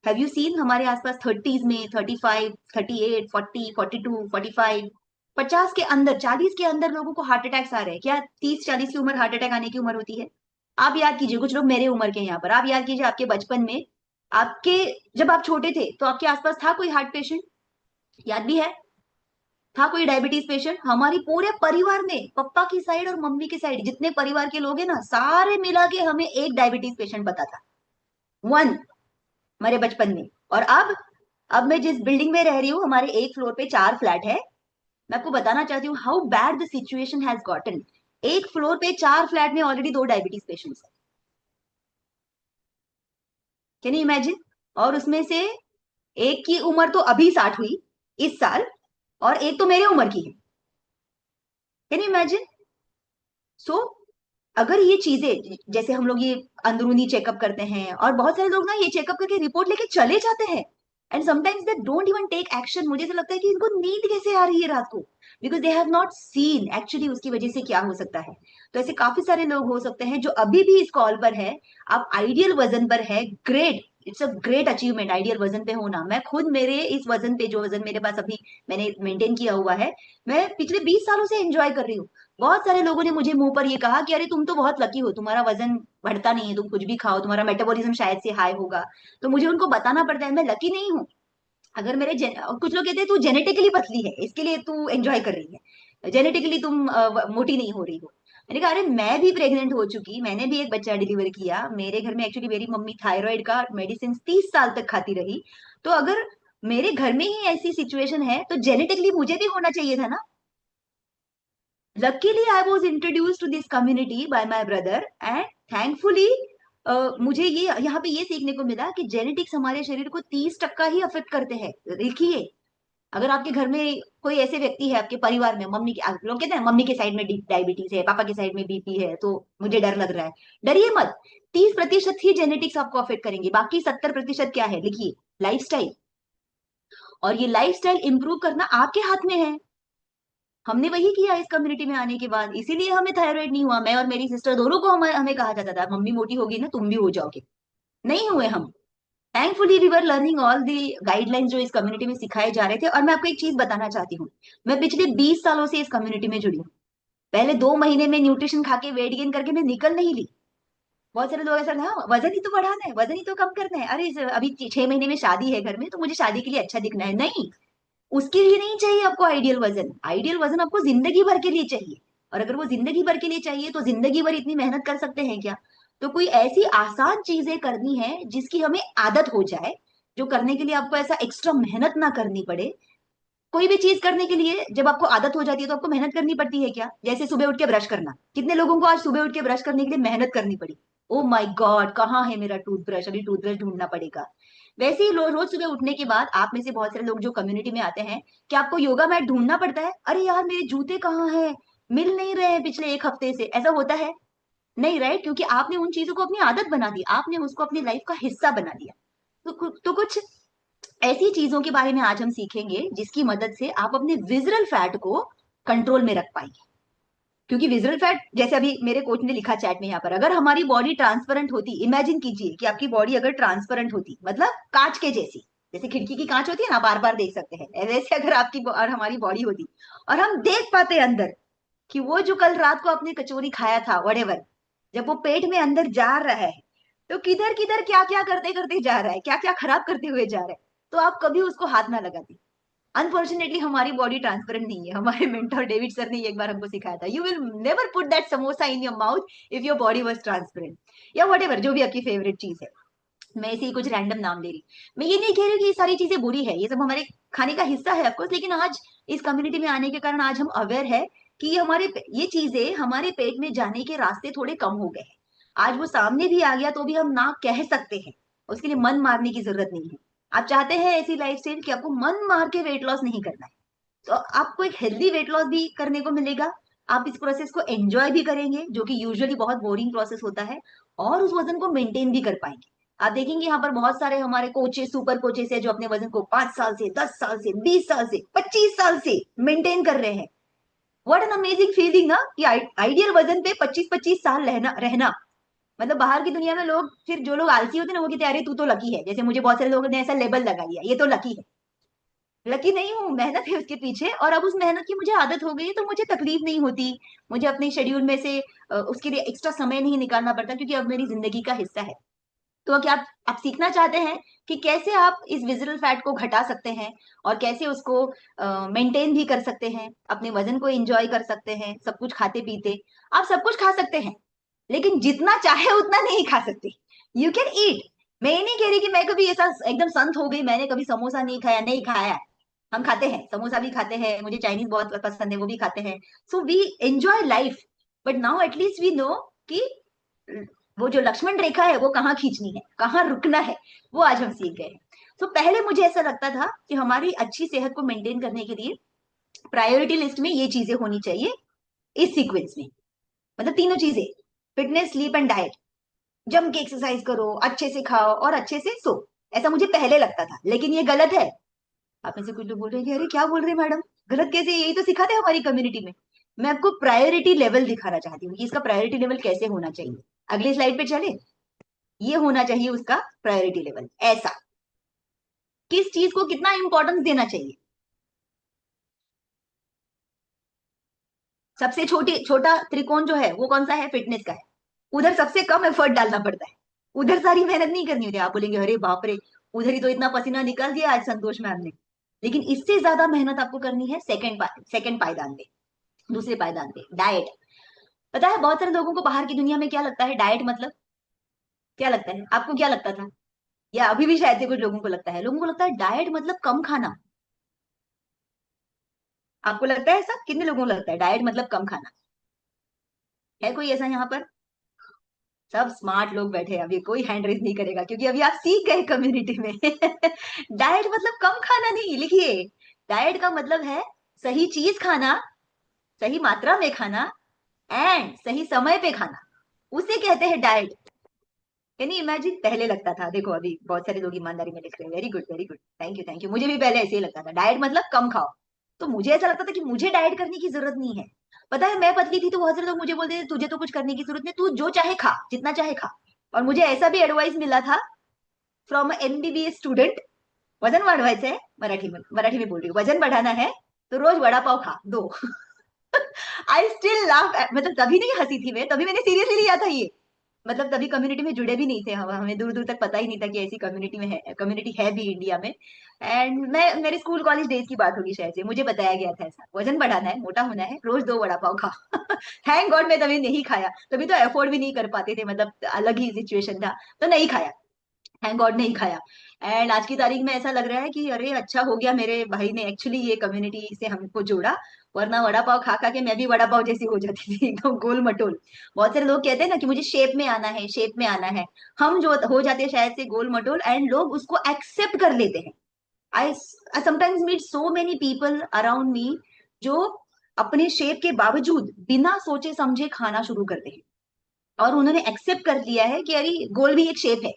हैव यू सीन हमारे आसपास 30s में 35, 38, 40, 42, 45, 50 के अंदर, 40 के अंदर लोगों को हार्ट अटैक्स आ रहे हैं? क्या 30-40 की उम्र हार्ट अटैक आने की उम्र होती है? आप याद कीजिए, कुछ लोग मेरे उम्र के हैं यहाँ पर, आप याद कीजिए आपके बचपन में, आपके जब आप छोटे थे तो आपके आसपास था कोई हार्ट पेशेंट? याद भी है? था कोई डायबिटीज पेशेंट? हमारी पूरे परिवार में, पापा की साइड और मम्मी की साइड जितने परिवार के लोग हैं ना, सारे मिला के हमें एक डायबिटीज पेशेंट पता था, वन, हमारे बचपन में। और अब मैं जिस बिल्डिंग में रह रही हूँ, हमारे एक फ्लोर पे 4 फ्लैट है। मैं आपको बताना चाहती हूँ how bad the situation has gotten. एक फ्लोर पे 4 फ्लैट में ऑलरेडी 2 डायबिटीज पेशेंट्स हैं। Can you imagine? और उसमें से एक की उम्र तो अभी 60 हुई इस साल, और एक तो मेरे उम्र की है। Can you imagine? सो अगर ये चीजें, जैसे हम लोग ये अंदरूनी चेकअप करते हैं, और बहुत सारे लोग ना ये चेकअप करके रिपोर्ट लेके चले जाते हैं, and sometimes they don't even take action. मुझे ऐसा लगता है कि इनको नींद कैसे आ रही है रात को, because they have not seen actually उसकी वजह से क्या हो सकता है। तो ऐसे काफी सारे लोग हो सकते हैं जो अभी भी इस कॉल पर है। आप आइडियल वजन पर है, great, it's a great achievement ideal वजन पे होना। मैं खुद मेरे इस वजन पे, जो वजन मेरे पास अभी मैंने मेंटेन किया हुआ है, मैं पिछले 20 सालों से एंजॉय कर रही हूँ। बहुत सारे लोगों ने मुझे मुंह पर ये कहा कि अरे तुम तो बहुत लकी हो, तुम्हारा वजन बढ़ता नहीं है, तुम कुछ भी खाओ, तुम्हारा मेटाबॉलिज्म शायद से हाई होगा। तो मुझे उनको बताना पड़ता है मैं लकी नहीं हूँ। अगर कुछ लोग कहते हैं तू जेनेटिकली पतली है इसके लिए तू एंजॉय कर रही है, जेनेटिकली तुम मोटी नहीं हो रही हो। मैंने कहा अरे मैं भी प्रेग्नेंट हो चुकी, मैंने भी एक बच्चा डिलीवर किया, मेरे घर में एक्चुअली मेरी मम्मी थायराइड का मेडिसिन 30 साल तक खाती रही। तो अगर मेरे घर में ही ऐसी सिचुएशन है तो जेनेटिकली मुझे भी होना चाहिए था ना। Luckily I was introduce to this community by my brother, and thankfully मुझे ये यहाँ पे ये सीखने को मिला कि जेनेटिक्स हमारे शरीर को 30% ही अफेक्ट करते हैं। देखिए, अगर आपके घर में कोई ऐसे व्यक्ति है आपके परिवार में, मम्मी के, लोग कहते हैं मम्मी के साइड में डायबिटीज है, पापा के साइड में बीपी है, तो मुझे डर लग रहा है। डरिए मत, 30% ही जेनेटिक्स आपको अफेक्ट करेंगे, बाकी 70% क्या है लिखिए, लाइफस्टाइल। और ये लाइफस्टाइल इंप्रूव करना आपके हाथ में है। हमने वही किया इस कम्युनिटी में आने के बाद, इसीलिए हमें थायराइड नहीं हुआ। मैं और मेरी सिस्टर दोनों को हमें कहा जाता था मम्मी मोटी होगी ना तुम भी हो जाओगे, नहीं हुए हम। Thankfully we were learning all the guidelines जो इस कम्युनिटी में सिखाए जा रहे थे। और मैं आपको एक चीज बताना चाहती हूँ, मैं पिछले 20 सालों से इस कम्युनिटी में जुड़ी हूँ। पहले 2 महीने में न्यूट्रिशन खा के वेट गेन करके मैं निकल नहीं ली। बहुत सारे लोग ऐसा, हाँ वजन ही तो बढ़ाना है, वजन ही तो कम करना है, अरे अभी 6 महीने में शादी है घर में तो मुझे शादी के लिए अच्छा दिखना है, नहीं। उसके लिए नहीं चाहिए आपको आइडियल वजन, आइडियल वजन आपको जिंदगी भर के लिए चाहिए। और अगर वो जिंदगी भर के लिए चाहिए तो जिंदगी भर इतनी मेहनत कर सकते हैं क्या? तो कोई ऐसी आसान चीजें करनी है जिसकी हमें आदत हो जाए, जो करने के लिए आपको ऐसा एक्स्ट्रा मेहनत ना करनी पड़े। कोई भी चीज करने के लिए जब आपको आदत हो जाती है तो आपको मेहनत करनी पड़ती है क्या? जैसे सुबह उठ के ब्रश करना, कितने लोगों को आज सुबह उठ के ब्रश करने के लिए मेहनत करनी पड़ी? ओ माय गॉड, कहाँ है मेरा टूथब्रश, अभी टूथब्रश ढूंढना पड़ेगा। वैसे ही रोज सुबह उठने के बाद आप में से बहुत सारे लोग जो कम्युनिटी में आते हैं, क्या आपको योगा मैट ढूंढना पड़ता है? अरे यार मेरे जूते कहाँ हैं, मिल नहीं रहे हैं पिछले 1 हफ्ते से, ऐसा होता है? नहीं, राइट, क्योंकि आपने उन चीजों को अपनी आदत बना दी, आपने उसको अपनी लाइफ का हिस्सा बना दिया। तो कुछ ऐसी चीजों के बारे में आज हम सीखेंगे जिसकी मदद से आप अपने विजरल फैट को कंट्रोल में रख पाएंगे। क्योंकि विजरल फैट, जैसे अभी मेरे कोच ने लिखा चैट में यहाँ पर, अगर हमारी बॉडी ट्रांसपेरेंट होती, इमेजिन कीजिए कि आपकी बॉडी अगर ट्रांसपेरेंट होती, मतलब कांच के जैसी, जैसे खिड़की की कांच होती है ना, बार बार देख सकते हैं, वैसे अगर आपकी और हमारी बॉडी होती, और हम देख पाते अंदर कि वो जो कल रात को आपने कचौरी खाया था वडेवर, जब वो पेट में अंदर जा रहा है तो किधर किधर क्या क्या करते करते जा रहा है, क्या क्या खराब करते हुए जा रहा है, तो आप कभी उसको हाथ ना लगाती। अनफॉर्चुनेटली हमारी बॉडी ट्रांसपेरेंट नहीं है। हमारे मेंटर डेविड सर ने एक बार हमको सिखाया था, you will never put that samosa in your mouth if your body was transparent, या वट जो भी आपकी फेवरेट चीज है। मैं इसे कुछ रैंडम नाम दे रही, मैं ये नहीं कह रही कि ये सारी चीजें बुरी है, ये सब हमारे खाने का हिस्सा है ऑफकोर्स, लेकिन आज इस कम्युनिटी में आने के कारण आज हम अवेयर है कि ये चीजें हमारे पेट में जाने के रास्ते थोड़े कम हो गए हैं। आज वो सामने भी आ गया तो भी हम ना कह सकते हैं, उसके लिए मन मारने की जरूरत नहीं है। आप चाहते हैं ऐसी लाइफस्टाइल कि आपको मन मार के वेट लॉस नहीं करना है, तो आपको एक हेल्दी वेट लॉस भी करने को मिलेगा। आप इस प्रोसेस को एंजॉय भी करेंगे, जो कि यूजुअली बहुत बोरिंग प्रोसेस होता है, और उस वजन को मेंटेन भी कर पाएंगे। आप देखेंगे यहाँ पर बहुत सारे हमारे कोचेस, सुपर कोचेस है, जो अपने वजन को 5 साल से, 10 साल से, 20 साल से, 25 साल से मेंटेन कर रहे हैं। व्हाट एन अमेजिंग फीलिंग ना, कि आइडियल वजन पे 25-25 साल रहना रहना। मतलब बाहर की दुनिया में लोग, फिर जो लोग आलसी होते हैं ना, वो कहते हैं अरे तू तो लकी है, जैसे मुझे बहुत सारे लोगों ने ऐसा लेबल लगा दिया, ये तो लकी है। लकी नहीं हूँ, मेहनत है उसके पीछे, और अब उस मेहनत की मुझे आदत हो गई, तो मुझे तकलीफ नहीं होती। मुझे अपने शेड्यूल में से उसके लिए एक्स्ट्रा समय नहीं निकालना पड़ता, क्योंकि अब मेरी जिंदगी का हिस्सा है। तो क्या आप सीखना चाहते हैं कि कैसे आप इस विजिबल फैट को घटा सकते हैं, और कैसे उसको मेंटेन भी कर सकते हैं, अपने वजन को एंजॉय कर सकते हैं, सब कुछ खाते पीते। आप सब कुछ खा सकते हैं, लेकिन जितना चाहे उतना नहीं खा सकते। You can eat. मैं ये नहीं कह रही कि मैं कभी ऐसा एकदम संत हो गई, मैंने कभी समोसा नहीं खाया, नहीं खाया। हम खाते हैं, समोसा भी खाते हैं, मुझे चाइनीज बहुत पसंद है, वो भी खाते हैं। So we enjoy life, but now at least we know कि वो जो लक्ष्मण रेखा है वो कहाँ खींचनी है, कहाँ रुकना है, वो आज हम सीख गए। तो पहले मुझे ऐसा लगता था कि हमारी अच्छी सेहत को मेंटेन करने के लिए प्रायोरिटी लिस्ट में ये चीजें होनी चाहिए, इस सीक्वेंस में। मतलब तीनों चीजें, फिटनेस, स्लीप एंड डाइट। जम के एक्सरसाइज करो, अच्छे से खाओ और अच्छे से सो, ऐसा मुझे पहले लगता था, लेकिन ये गलत है। आप में से कुछ लोग बोल रहे हैं कि अरे क्या बोल रहे हैं मैडम, गलत कैसे, यही तो सिखाते हैं हमारी कम्युनिटी में। मैं आपको प्रायोरिटी लेवल दिखाना चाहती हूँ कि इसका प्रायोरिटी लेवल कैसे होना चाहिए। अगली स्लाइड पे चले। ये होना चाहिए उसका प्रायोरिटी लेवल ऐसा, किस चीज को कितना इंपॉर्टेंस देना चाहिए। सबसे छोटा त्रिकोण जो है वो कौन सा है, फिटनेस का है। उधर सबसे कम एफर्ट डालना पड़ता है, उधर सारी मेहनत नहीं करनी होती। आप बोलेंगे अरे बाप रे, उधर ही तो इतना पसीना निकाल दिया आज संतोष मैम ने। लेकिन इससे ज्यादा मेहनत आपको करनी है सेकंड पायदान पे, दूसरे पायदान पे, डाइट। पता है बहुत सारे लोगों को बाहर की दुनिया में क्या लगता है, डाइट मतलब क्या लगता है, आपको क्या लगता था, या अभी भी शायद से कुछ लोगों को लगता है, लोगों को लगता है डाइट मतलब कम खाना। आपको लगता है ऐसा, कितने लोगों को लगता है डाइट मतलब कम खाना? है कोई ऐसा यहाँ पर? सब स्मार्ट लोग बैठे हैं, अभी कोई हैंड रेज नहीं करेगा, क्योंकि अभी आप सीख गए कम्युनिटी में। डाइट मतलब कम खाना नहीं, लिखिए। डाइट का मतलब है सही चीज खाना, सही मात्रा में खाना, एंड सही समय पे खाना, उसे कहते हैं डाइट। यानी इमेजिन, पहले लगता था, देखो अभी बहुत सारे लोग ईमानदारी में लिख रहे हैं, very good very good, thank you thank you. मुझे भी पहले ऐसे ही लगता था, डाइट मतलब कम खाओ। तो मुझे ऐसा लगता था कि मुझे डाइट करने की जरूरत नहीं है। पता है मैं पतली थी तो बहुत सारे लोग मुझे बोलते थे तुझे तो कुछ करने की जरूरत नहीं, तू जो चाहे खा, जितना चाहे खा। और मुझे ऐसा भी एडवाइस मिला था फ्रॉम एमबीबीएस स्टूडेंट, वजन वाढवायचं है, मराठी में बोल रही हूँ, वजन बढ़ाना है तो रोज वड़ा पाव खा, दो। आई स्टिल लाफ, मतलब तभी नहीं हंसी थी मैं, तभी मैंने सीरियसली लिया था ये। मतलब तभी कम्युनिटी में जुड़े भी नहीं थे हम, हमें दूर दूर तक पता ही नहीं था कि ऐसी कम्युनिटी है भी इंडिया में। एंड मैं, मेरे स्कूल कॉलेज डेज की बात होगी शायद से, मुझे बताया गया था ऐसा, वजन बढ़ाना है, मोटा होना है, रोज 2 वड़ा पाव खा। थैंक गॉड मैं तभी नहीं खाया, तभी तो अफोर्ड भी नहीं कर पाते थे, मतलब अलग ही सिचुएशन था, तो नहीं खाया। थैंक गॉड नहीं खाया। एंड आज की तारीख में ऐसा लग रहा है कि अरे अच्छा हो गया मेरे भाई ने एक्चुअली ये कम्युनिटी से हमको जोड़ा, वरना वड़ा पाव खा खा के मैं भी वड़ा पाव जैसी हो जाती थी, एकदम गोल मटोल। बहुत सारे लोग कहते हैं ना कि मुझे शेप में आना है, शेप में आना है। हम जो हो जाते हैं शायद से गोल मटोल, एंड लोग उसको एक्सेप्ट कर लेते हैं। I I sometimes meet so many people around me, जो अपने शेप के बावजूद बिना सोचे समझे खाना शुरू करते हैं, और उन्होंने एक्सेप्ट कर लिया है कि अरे गोल भी एक शेप है।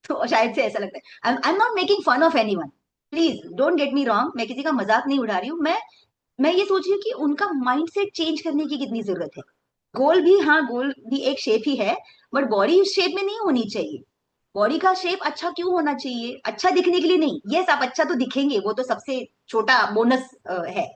तो शायद से ऐसा लगता है। I am not making fun of anyone, please don't get me wrong, मैं किसी का मजाक नहीं उड़ा रही हूँ। मैं ये सोच रही हूँ कि उनका माइंडसेट चेंज करने की कितनी जरूरत है। गोल भी, हाँ गोल भी एक शेप ही है, बट बॉडी उस शेप में नहीं होनी चाहिए। बॉडी का शेप अच्छा क्यों होना चाहिए, अच्छा दिखने के लिए नहीं। यस आप अच्छा तो दिखेंगे, वो तो सबसे छोटा बोनस है,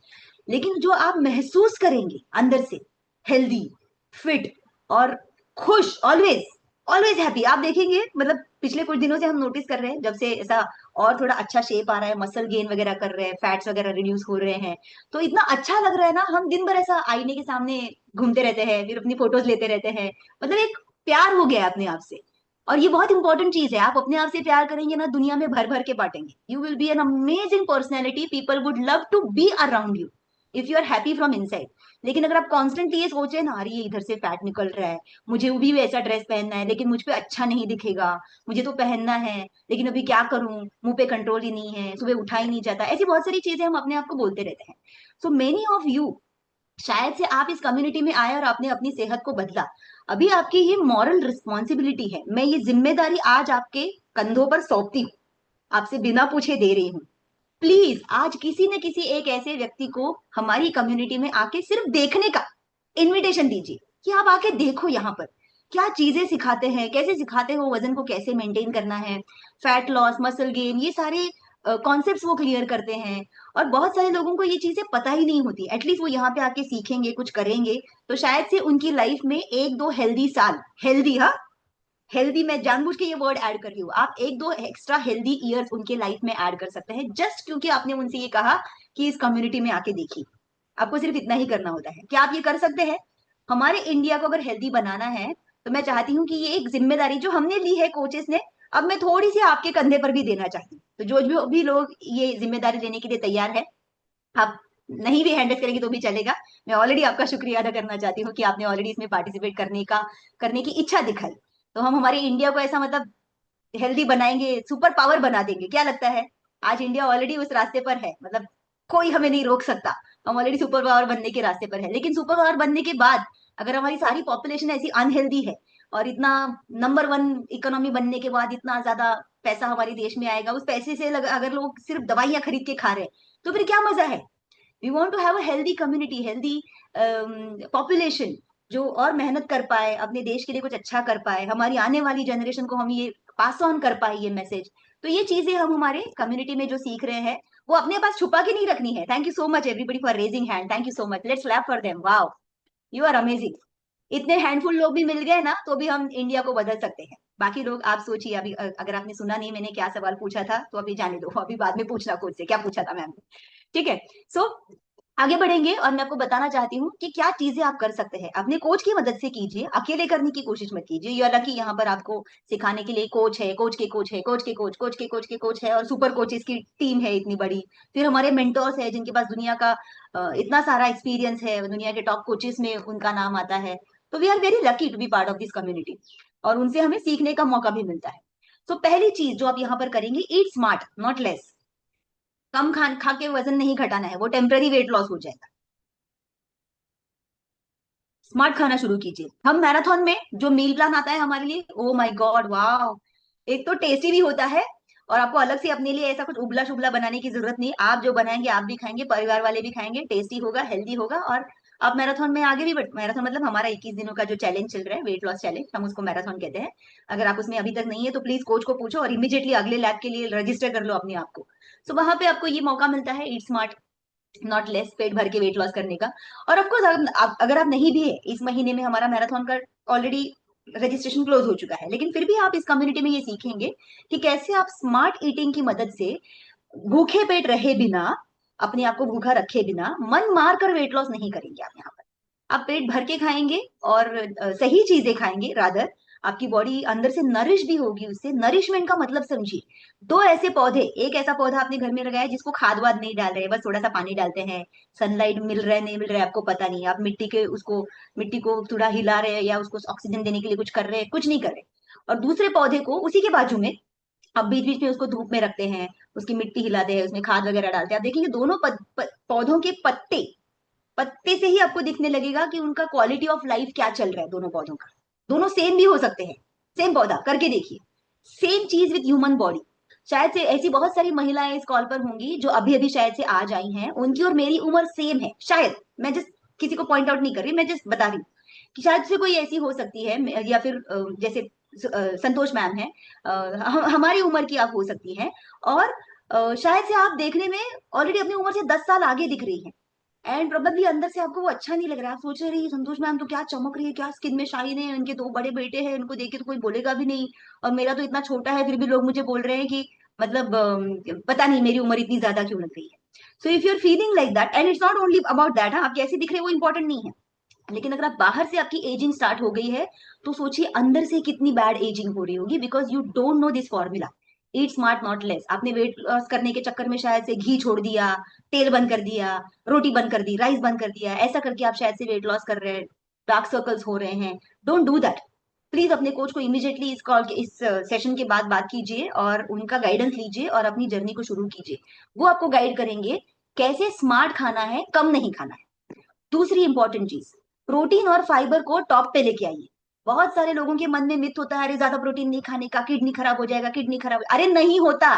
लेकिन जो आप महसूस करेंगे अंदर से, हेल्दी, फिट और खुश, ऑलवेज ऑलवेज हैप्पी, आप देखेंगे। मतलब पिछले कुछ दिनों से हम नोटिस कर रहे हैं, जब से ऐसा और थोड़ा अच्छा शेप आ रहा है, मसल गेन वगैरह कर रहे हैं, फैट्स वगैरह रिड्यूस हो रहे हैं, तो इतना अच्छा लग रहा है ना, हम दिन भर ऐसा आईने के सामने घूमते रहते हैं, फिर अपनी फोटोज लेते रहते हैं। मतलब एक प्यार हो गया है अपने आप से। और ये बहुत इंपॉर्टेंट चीज है, आप अपने आप से प्यार करेंगे ना, दुनिया में भर भर के बांटेंगे। You will be an amazing personality, people would love to be around you if you are happy from inside. लेकिन अगर आप कॉन्स्टेंटली ये सोचे ना, अरे ये इधर से फैट निकल रहा है, मुझे वो भी वैसा ड्रेस पहनना है लेकिन मुझ पे अच्छा नहीं दिखेगा, मुझे तो पहनना है लेकिन अभी क्या करूं, मुंह पे कंट्रोल ही नहीं है, सुबह उठा ही नहीं जाता, ऐसी बहुत सारी चीजें हम अपने आप को बोलते रहते हैं। सो मेनी ऑफ यू, शायद से आप इस कम्युनिटी में आए और आपने अपनी सेहत को बदला। अभी आपकी ये मॉरल रिस्पॉन्सिबिलिटी है, मैं ये जिम्मेदारी आज आपके कंधों पर सौंपती हूँ, आपसे बिना पूछे दे रही हूँ। प्लीज आज किसी न किसी एक ऐसे व्यक्ति को हमारी कम्युनिटी में आके सिर्फ देखने का इनविटेशन दीजिए, कि आप आके देखो यहाँ पर क्या चीजें सिखाते हैं, कैसे सिखाते हो, वजन को कैसे मेंटेन करना है, फैट लॉस, मसल गेन, ये सारे कॉन्सेप्ट्स वो क्लियर करते हैं। और बहुत सारे लोगों को ये चीजें पता ही नहीं होती, एटलीस्ट वो यहाँ पे आके सीखेंगे, कुछ करेंगे, तो शायद से उनकी लाइफ में एक दो हेल्दी साल, हेल्दी, हाँ, हेल्दी, मैं जानबूझ के ये वर्ड ऐड कर रही हूँ, आप एक दो एक्स्ट्रा हेल्दी ईयर्स उनके लाइफ में ऐड कर सकते हैं, जस्ट क्योंकि आपने उनसे ये कहा कि इस कम्युनिटी में आके देखिए। आपको सिर्फ इतना ही करना होता है। क्या आप ये कर सकते हैं? हमारे इंडिया को अगर हेल्दी बनाना है, तो मैं चाहती हूँ कि ये एक जिम्मेदारी जो हमने ली है कोचेस ने, अब मैं थोड़ी सी आपके कंधे पर भी देना चाहती हूँ। तो जो भी लोग ये जिम्मेदारी लेने के लिए तैयार है, आप नहीं भी हैंडल करेंगे तो भी चलेगा। मैं ऑलरेडी आपका शुक्रिया अदा करना चाहती हूँ कि आपने ऑलरेडी इसमें पार्टिसिपेट करने की इच्छा दिखाई। तो हम हमारे इंडिया को ऐसा मतलब हेल्दी बनाएंगे, सुपर पावर बना देंगे, क्या लगता है? आज इंडिया ऑलरेडी उस रास्ते पर है, मतलब कोई हमें नहीं रोक सकता। हम ऑलरेडी सुपर पावर बनने के रास्ते पर है, लेकिन सुपर पावर बनने के बाद अगर हमारी सारी पॉपुलेशन ऐसी अनहेल्दी है, और इतना नंबर वन इकोनॉमी बनने के बाद इतना ज्यादा पैसा हमारे देश में आएगा, उस पैसे से अगर लोग सिर्फ दवाइयां खरीद के खा रहे हैं, तो फिर क्या मजा है? We want to have a healthy community, healthy population, जो और मेहनत कर पाए, अपने देश के लिए कुछ अच्छा कर पाए, हमारी आने वाली जनरेशन को हम ये पास ऑन कर पाए ये मैसेज। तो ये चीजें हम हमारे कम्युनिटी में जो सीख रहे हैं, वो अपने पास छुपा के नहीं रखनी है। Thank you so much everybody for raising hand, thank you so much, let's clap for them, wow, you are amazing. इतने हैंडफुल लोग भी मिल गए ना, तो भी हम इंडिया को बदल सकते हैं। बाकी लोग आप सोचिए, अभी अगर आपने सुना नहीं मैंने क्या सवाल पूछा था, तो अभी जाने दो, अभी बाद में पूछना खुद से क्या पूछा था मैम ने। ठीक है। सो आगे बढ़ेंगे, और मैं आपको बताना चाहती हूँ कि क्या चीजें आप कर सकते हैं। अपने कोच की मदद से कीजिए, अकेले करने की कोशिश मत कीजिए। यू आर लकी, यहाँ पर आपको सिखाने के लिए कोच है, कोच के कोच है, कोच के कोच, कोच के कोच के कोच है, और सुपर कोचेस की टीम है इतनी बड़ी। फिर हमारे मेंटोर्स है जिनके पास दुनिया का इतना सारा एक्सपीरियंस है, दुनिया के टॉप कोचेस में उनका नाम आता है। तो we are very lucky to be part of this community, और उनसे हमें सीखने का मौका भी मिलता है। तो पहली चीज जो आप यहाँ पर करेंगे, ईट स्मार्ट नॉट लेस। कम खान खा के वजन नहीं घटाना है, वो टेम्पररी वेट लॉस हो जाएगा। स्मार्ट खाना शुरू कीजिए। हम मैराथन में जो मील प्लान आता है हमारे लिए, ओ माय गॉड, वाह, एक तो टेस्टी भी होता है, और आपको अलग से अपने लिए ऐसा कुछ उबला शुबला बनाने की जरूरत नहीं। आप जो बनाएंगे आप भी खाएंगे, परिवार वाले भी खाएंगे, टेस्टी होगा, हेल्दी होगा, और आप मैराथन में आगे भी मैराथन मतलब हमारा 21 दिनों का जो चैलेंज चल रहा है, वेट लॉस चैलेंज, हम उसको मैराथन कहते हैं। अगर आप उसमें अभी तक नहीं है तो प्लीज कोच को पूछो, और इमीडिएटली अगले लैब के लिए रजिस्टर कर लो अपने आप को। सो वहां पे आपको ये मौका मिलता है, ईट स्मार्ट नॉट लेस, पेट भर के वेट लॉस करने का। और ऑफकोर्स अगर आप नहीं भी है, इस महीने में हमारा मैराथन का ऑलरेडी रजिस्ट्रेशन क्लोज हो चुका है, लेकिन फिर भी आप इस कम्युनिटी में ये सीखेंगे कि कैसे आप स्मार्ट ईटिंग की मदद से भूखे पेट रहे बिना, अपने आप को भूखा रखे बिना, मन मार कर वेट लॉस नहीं करेंगे। आप यहाँ पर आप पेट भर के खाएंगे, और सही चीजें खाएंगे रादर, आपकी बॉडी अंदर से नरिश भी होगी उससे। नरिशमेंट का मतलब समझिए, दो ऐसे पौधे, एक ऐसा पौधा आपने घर में लगाया जिसको खाद वाद नहीं डाल रहे, बस थोड़ा सा पानी डालते हैं, सनलाइट मिल रहा है नहीं मिल रहा है आपको पता नहीं, आप मिट्टी को थोड़ा हिला रहे हैं, या उसको ऑक्सीजन देने के लिए कुछ कर रहे हैं, कुछ नहीं कर रहे। और दूसरे पौधे को उसी के बाजू में आप बीच बीच में उसको धूप में रखते हैं, उसकी मिट्टी हिलाते हैं, उसमें खाद वगैरह डालते हैं, आप देखेंगे दोनों पौधों के पत्ते, पत्ते से ही आपको दिखने लगेगा कि उनका क्वालिटी ऑफ लाइफ क्या चल रहा है दोनों पौधों का। दोनों सेम भी हो सकते हैं, सेम पौधा करके देखिए। सेम चीज विद ह्यूमन बॉडी। शायद से ऐसी बहुत सारी महिलाएं इस कॉल पर होंगी जो अभी अभी शायद से आज आई हैं, उनकी और मेरी उम्र सेम है शायद, मैं जस्ट किसी को पॉइंट आउट नहीं कर रही, मैं जस्ट बता रही हूँ कि शायद से कोई ऐसी हो सकती है, या फिर जैसे संतोष मैम है, हमारी उम्र की आप हो सकती हैं, और शायद से आप देखने में ऑलरेडी अपनी उम्र से 10 साल आगे दिख रही हैं, एंड प्रोबेबली अंदर से आपको वो अच्छा नहीं लग रहा है। आप सोच रहे हैं संतोष मैम तो क्या चमक रही है, क्या स्किन में शाइन है, उनके दो बड़े बेटे हैं, उनको देख के तो कोई बोलेगा भी नहीं, और मेरा तो इतना छोटा है फिर भी लोग मुझे बोल रहे हैं कि मतलब पता नहीं मेरी उम्र इतनी ज्यादा क्यों लग रही है। So if you are feeling like that, and it's not only about that, आप कैसे दिख रहे हैं वो इंपॉर्टेंट नहीं है, लेकिन अगर आप बाहर से आपकी एजिंग स्टार्ट हो गई है तो सोचिए अंदर से कितनी बैड एजिंग हो रही होगी, because you don't know this formula. Eat smart not less. आपने वेट लॉस करने के चक्कर में शायद से घी छोड़ दिया, तेल बंद कर दिया, रोटी बंद कर दी, राइस बंद कर दिया, ऐसा करके आप शायद से वेट लॉस कर रहे हैं, डार्क सर्कल्स हो रहे हैं। Don't do that. प्लीज अपने कोच को इमीडिएटली इस कॉल के इस सेशन के बाद बात कीजिए और उनका गाइडेंस लीजिए और अपनी जर्नी को शुरू कीजिए। वो आपको गाइड करेंगे कैसे स्मार्ट खाना है, कम नहीं खाना है। दूसरी इंपॉर्टेंट चीज, प्रोटीन और फाइबर को टॉप पे लेके आइए। बहुत सारे लोगों के मन में मिथ होता है, अरे ज्यादा प्रोटीन नहीं खाने का, किडनी खराब हो जाएगा, किडनी खराब। अरे नहीं होता।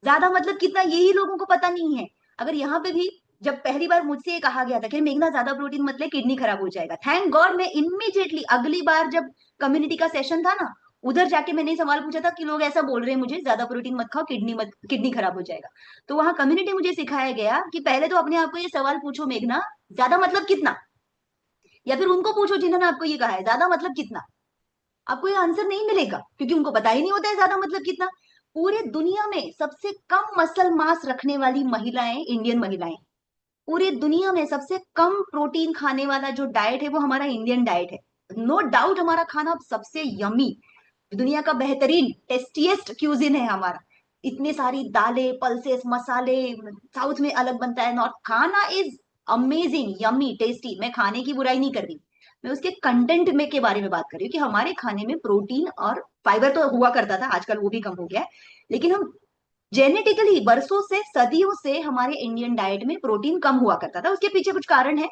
ज्यादा मतलब कितना, यही लोगों को पता नहीं है। अगर यहाँ पे भी जब पहली बार मुझसे ये कहा गया था कि मेघना ज्यादा प्रोटीन मत ले, किडनी खराब हो जाएगा, थैंक गॉड मैं इमीडिएटली अगली बार जब कम्युनिटी का सेशन था ना, उधर जाके मैंने ये सवाल पूछा था कि लोग ऐसा बोल रहे हैं मुझे ज्यादा प्रोटीन मत खाओ, किडनी खराब हो जाएगा। तो वहां कम्युनिटी मुझे सिखाया गया कि पहले तो अपने आप को ये सवाल पूछो, मेघना ज्यादा मतलब कितना, या फिर उनको पूछो जिन्होंने आपको ये कहा है ज्यादा मतलब कितना। आपको ये आंसर नहीं मिलेगा क्योंकि उनको पता ही नहीं होता है ज्यादा मतलब कितना। पूरे दुनिया में सबसे कम मसल मास रखने वाली महिलाएं इंडियन महिलाएं। पूरी दुनिया में सबसे कम प्रोटीन खाने वाला जो डाइट है वो हमारा इंडियन डाइट है। नो डाउट हमारा खाना सबसे यमी, दुनिया का बेहतरीन टेस्टीएस्ट क्यूजिन है हमारा। इतने सारी दालें, पल्सेस, मसाले, साउथ में अलग बनता है, नॉर्थ। खाना इज अमेजिंग, यमी, टेस्टी। मैं खाने की बुराई नहीं कर रही, मैं उसके कंटेंट में के बारे में बात कर रही हूँ कि हमारे खाने में प्रोटीन और फाइबर तो हुआ करता था, आजकल वो भी कम हो गया है, लेकिन हम जेनेटिकली बरसों से, सदियों से हमारे इंडियन डाइट में प्रोटीन कम हुआ करता था। उसके पीछे कुछ कारण है,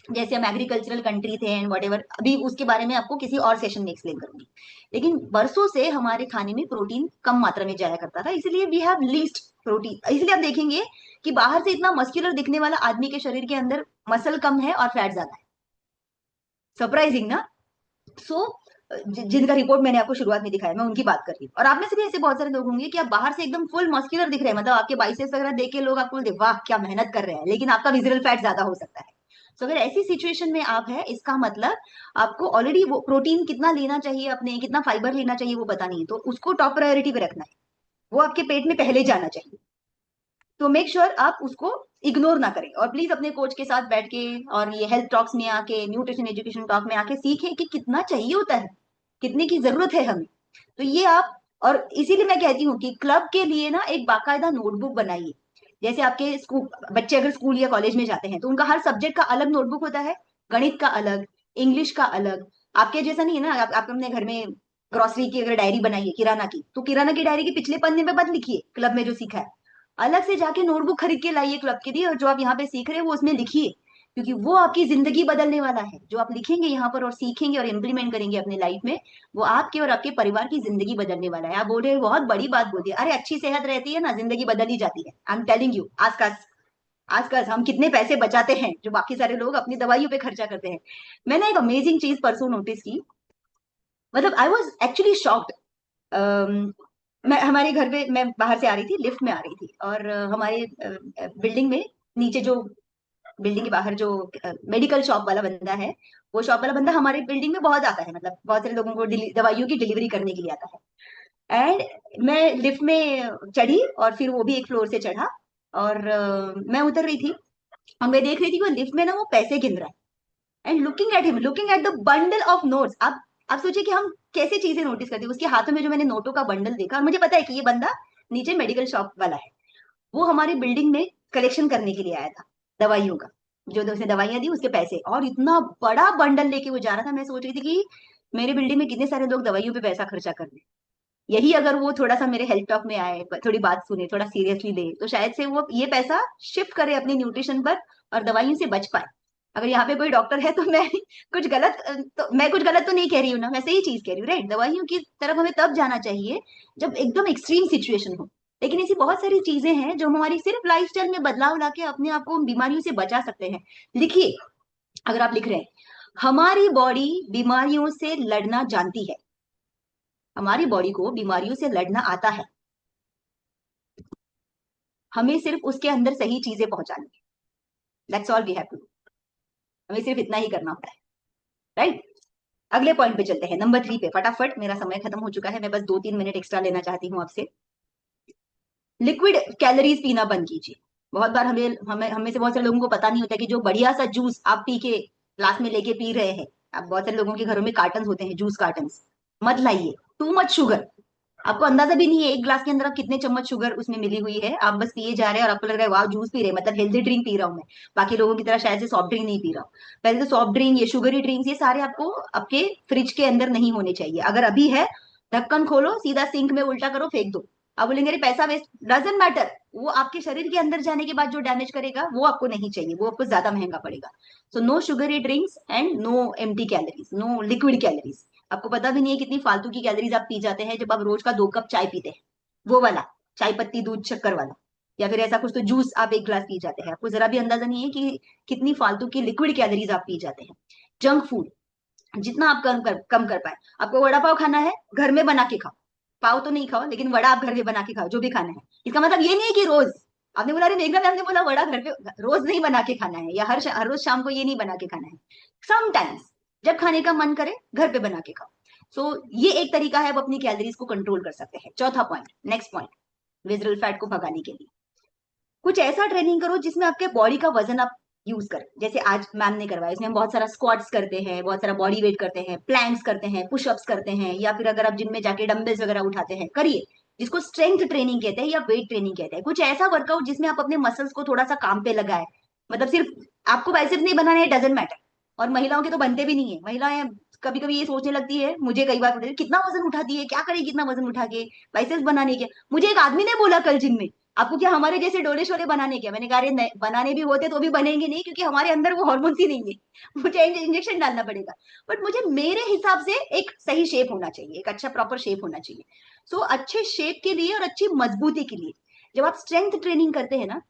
जैसे हम एग्रीकल्चरल कंट्री थे एंड वट एवर, अभी उसके बारे में आपको किसी और सेशन में एक्सप्लेन करूंगी। लेकिन बरसों से हमारे खाने में प्रोटीन कम मात्रा में जाया करता था, इसलिए वी हैव लीस्ट प्रोटीन। इसलिए आप देखेंगे कि बाहर से इतना मस्कुलर दिखने वाला आदमी के शरीर के अंदर मसल कम है और फैट ज्यादा है। सरप्राइजिंग ना। सो जिनका रिपोर्ट मैंने आपको शुरुआत में दिखाया, मैं उनकी बात कर रही हूँ। और आप में से भी ऐसे बहुत सारे लोग होंगे कि आप बाहर से एकदम फुल मस्कुलर दिख रहे हैं, मतलब आपके बाइसेप्स वगैरह देख के लोग आपको बोलते हैं, वाह क्या मेहनत कर रहे हैं, लेकिन आपका विजुअल फैट ज्यादा हो सकता है। तो अगर ऐसी सिचुएशन में आप है, इसका मतलब आपको ऑलरेडी वो प्रोटीन कितना लेना चाहिए, अपने कितना फाइबर लेना चाहिए वो पता नहीं है, तो उसको टॉप प्रायोरिटी पे रखना है। वो आपके पेट में पहले जाना चाहिए। तो मेक श्योर आप उसको इग्नोर ना करें, और प्लीज अपने कोच के साथ बैठ के और ये हेल्थ टॉक्स में आके, न्यूट्रिशन एजुकेशन टॉक में आके सीखें कि कितना चाहिए होता है, कितने की जरूरत है हमें। तो ये आप, और इसीलिए मैं कहती हूँ कि क्लब के लिए ना एक बाकायदा नोटबुक बनाइए। जैसे आपके स्कूल बच्चे अगर स्कूल या कॉलेज में जाते हैं तो उनका हर सब्जेक्ट का अलग नोटबुक होता है, गणित का अलग, इंग्लिश का अलग। आपके जैसा नहीं है ना, आप अपने घर में ग्रोसरी की अगर डायरी बनाइए किराना की, तो किराना की डायरी के पिछले पन्ने पे मत लिखिए क्लब में जो सीखा है, अलग से जाके नोटबुक खरीद के लाइए क्लब के लिए, और जो आप यहाँ पे सीख रहे हैं वो उसमें लिखिए, क्योंकि वो आपकी जिंदगी बदलने वाला है। जो आप लिखेंगे यहाँ पर और सीखेंगे और इम्प्लीमेंट करेंगे अपने लाइफ में, वो आपके और आपके परिवार की जिंदगी बदलने वाला है। आप बोल रहे हैं बहुत बड़ी बात बोल दी, अरे अच्छी सेहत रहती है ना, जिंदगी बदल ही जाती है। आई एम टेलिंग यू, आजकल हम कितने पैसे बचाते हैं जो बाकी सारे लोग अपनी दवाइयों पे खर्चा करते हैं। मैंने एक अमेजिंग चीज परसों नोटिस की, मतलब आई वॉज एक्चुअली शॉक्ड। मैं हमारे घर पे, मैं बाहर से आ रही थी, लिफ्ट में आ रही थी, और हमारे बिल्डिंग में नीचे जो, बिल्डिंग के बाहर जो मेडिकल शॉप वाला बंदा है, वो शॉप वाला बंदा हमारे बिल्डिंग में बहुत आता है, मतलब बहुत सारे लोगों को दवाइयों की डिलीवरी करने के लिए आता है। एंड मैं लिफ्ट में चढ़ी और फिर वो भी एक फ्लोर से चढ़ा, और मैं उतर रही थी और मैं देख रही थी वो लिफ्ट में ना वो पैसे गिन रहा है, and looking at him, looking at the bundle of notes. आप सोचिए कि हम कैसे चीजें नोटिस करते हैं। उसके हाथों में जो मैंने नोटों का बंडल देखा, और मुझे पता है कि ये बंदा नीचे मेडिकल शॉप वाला है, वो हमारी बिल्डिंग में कलेक्शन करने के लिए आया था दवाइयों का, जो उसने दवाइयां दी उसके पैसे, और इतना बड़ा बंडल लेके वो जा रहा था। मैं सोच रही थी कि मेरे बिल्डिंग में कितने सारे लोग दवाइयों पे पैसा खर्चा कर रहे हैं, यही अगर वो थोड़ा सा मेरे हेल्थ टॉक में आए, थोड़ी बात सुने, थोड़ा सीरियसली ले, तो शायद से वो ये पैसा शिफ्ट करे अपनी न्यूट्रिशन पर और दवाइयों से बच पाए। अगर यहाँ पे कोई डॉक्टर है तो मैं कुछ गलत तो नहीं कह रही हूँ ना, मैं सही चीज कह रही हूँ, राइट। दवाइयों की तरफ हमें तब जाना चाहिए जब एकदम एक्सट्रीम सिचुएशन हो। लेकिन ऐसी बहुत सारी चीजें हैं जो हम हमारी सिर्फ लाइफस्टाइल में बदलाव लाके अपने आप को उन बीमारियों से बचा सकते हैं। लिखिए, अगर आप लिख रहे हैं, हमारी बॉडी बीमारियों से लड़ना जानती है, हमारी बॉडी को बीमारियों से लड़ना आता है, हमें सिर्फ उसके अंदर सही चीजें पहुंचानी है। That's all we have to do. हमें सिर्फ इतना ही करना होता है, राइट। अगले पॉइंट पे चलते हैं, नंबर 3 पे। फटाफट, मेरा समय खत्म हो चुका है, मैं बस 2-3 मिनट एक्स्ट्रा लेना चाहती हूँ आपसे। लिक्विड कैलोरीज पीना बंद कीजिए। बहुत बार हमें हमें हमें से बहुत सारे लोगों को पता नहीं होता कि जो बढ़िया सा जूस आप पी के ग्लास में लेके पी रहे हैं, अब बहुत सारे लोगों के घरों में कार्टन होते हैं, जूस कार्टन, मत लाइए। टू मच शुगर, आपको अंदाजा भी नहीं है एक ग्लास के अंदर आप कितने चम्मच शुगर उसमें मिली हुई है, आप बस पिए जा रहे हैं और आपको लग रहा है वाह जूस पी रहे हैं, मतलब हेल्दी ड्रिंक पी रहा हूँ मैं, बाकी लोगों की तरह शायद से सॉफ्ट ड्रिंक नहीं पी रहा हूँ। पहले तो सॉफ्ट ड्रिंक, ये शुगरी ड्रिंक्स, ये सारे आपको आपके फ्रिज के अंदर नहीं होने चाहिए। अगर अभी है, ढक्कन खोलो, सीधा सिंक में उल्टा करो, फेंक दो। आप बोलेंगे अरे पैसा वेस्ट, डजेंट मैटर, वो आपके शरीर के अंदर जाने के बाद जो डैमेज करेगा वो आपको नहीं चाहिए, वो आपको ज्यादा महंगा पड़ेगा। So no sugary drinks and no empty calories, no liquid calories. आपको पता भी नहीं है कितनी फालतू की कैलोरीज आप पी जाते हैं जब आप रोज का 2 कप चाय पीते हैं, वो वाला चाय पत्ती दूध शक्कर वाला, या फिर ऐसा कुछ तो जूस आप 1 गिलास पी जाते हैं, आपको जरा भी अंदाजा नहीं है कि कितनी फालतू की लिक्विड कैलोरीज आप पी जाते हैं। जंक फूड जितना आप कम कर पाए। आपको वड़ा पाव खाना है, घर में बना के खाओ, पाव तो नहीं खाओ लेकिन वड़ा आप घर में बना के खाओ, जो भी खाना है। इसका मतलब ये नहीं है कि रोज, आपने बोला अरे मेघना मैम ने बोला वड़ा घर पे रोज नहीं बना के खाना है, या हर रोज शाम को ये नहीं बना के खाना है, समटाइम्स जब खाने का मन करे घर पे बना के खाओ। ये एक तरीका है, आप अपनी कैलोरीज को कंट्रोल कर सकते हैं। चौथा point, next point, visceral fat को भगाने के लिए कुछ ऐसा ट्रेनिंग करो जिसमें आपके बॉडी का वजन आप यूज करें। जैसे आज मैम ने करवाया, इसमें हम बहुत सारा स्क्वाट्स करते हैं, बहुत सारा बॉडी वेट करते हैं, प्लैंक्स करते हैं, पुशअप्स करते हैं, या फिर अगर आप जिम में जाके डंबल्स वगैरह उठाते हैं, करिए, जिसको स्ट्रेंथ ट्रेनिंग कहते हैं या वेट ट्रेनिंग कहते हैं। कुछ ऐसा वर्कआउट जिसमें आप अपने मसल्स को थोड़ा सा काम पे लगाए, मतलब सिर्फ आपको बाइसेप्स नहीं बनाने, डजेंट मैटर। और महिलाओं के तो बनते भी नहीं है, महिलाएं कभी कभी ये सोचने लगती है, मुझे कई बार कितना वजन उठाती है, क्या करेगी इतना वजन उठा के, बाइसेप्स बनाने के। मुझे एक आदमी ने बोला कल जिम में, आपको क्या हमारे जैसे डोले शोले बनाने क्या? मैंने कहा अरे नहीं, बनाने भी होते तो भी बनेंगे नहीं, क्योंकि हमारे अंदर वो हार्मोन्स ही नहीं है, मुझे इंजेक्शन डालना पड़ेगा। बट मुझे मेरे हिसाब से एक सही शेप होना चाहिए, एक अच्छा प्रॉपर शेप होना चाहिए। अच्छे शेप के लिए और अच्छी मजबूती के लिए जब आप स्ट्रेंथ ट्रेनिंग करते हैं ना,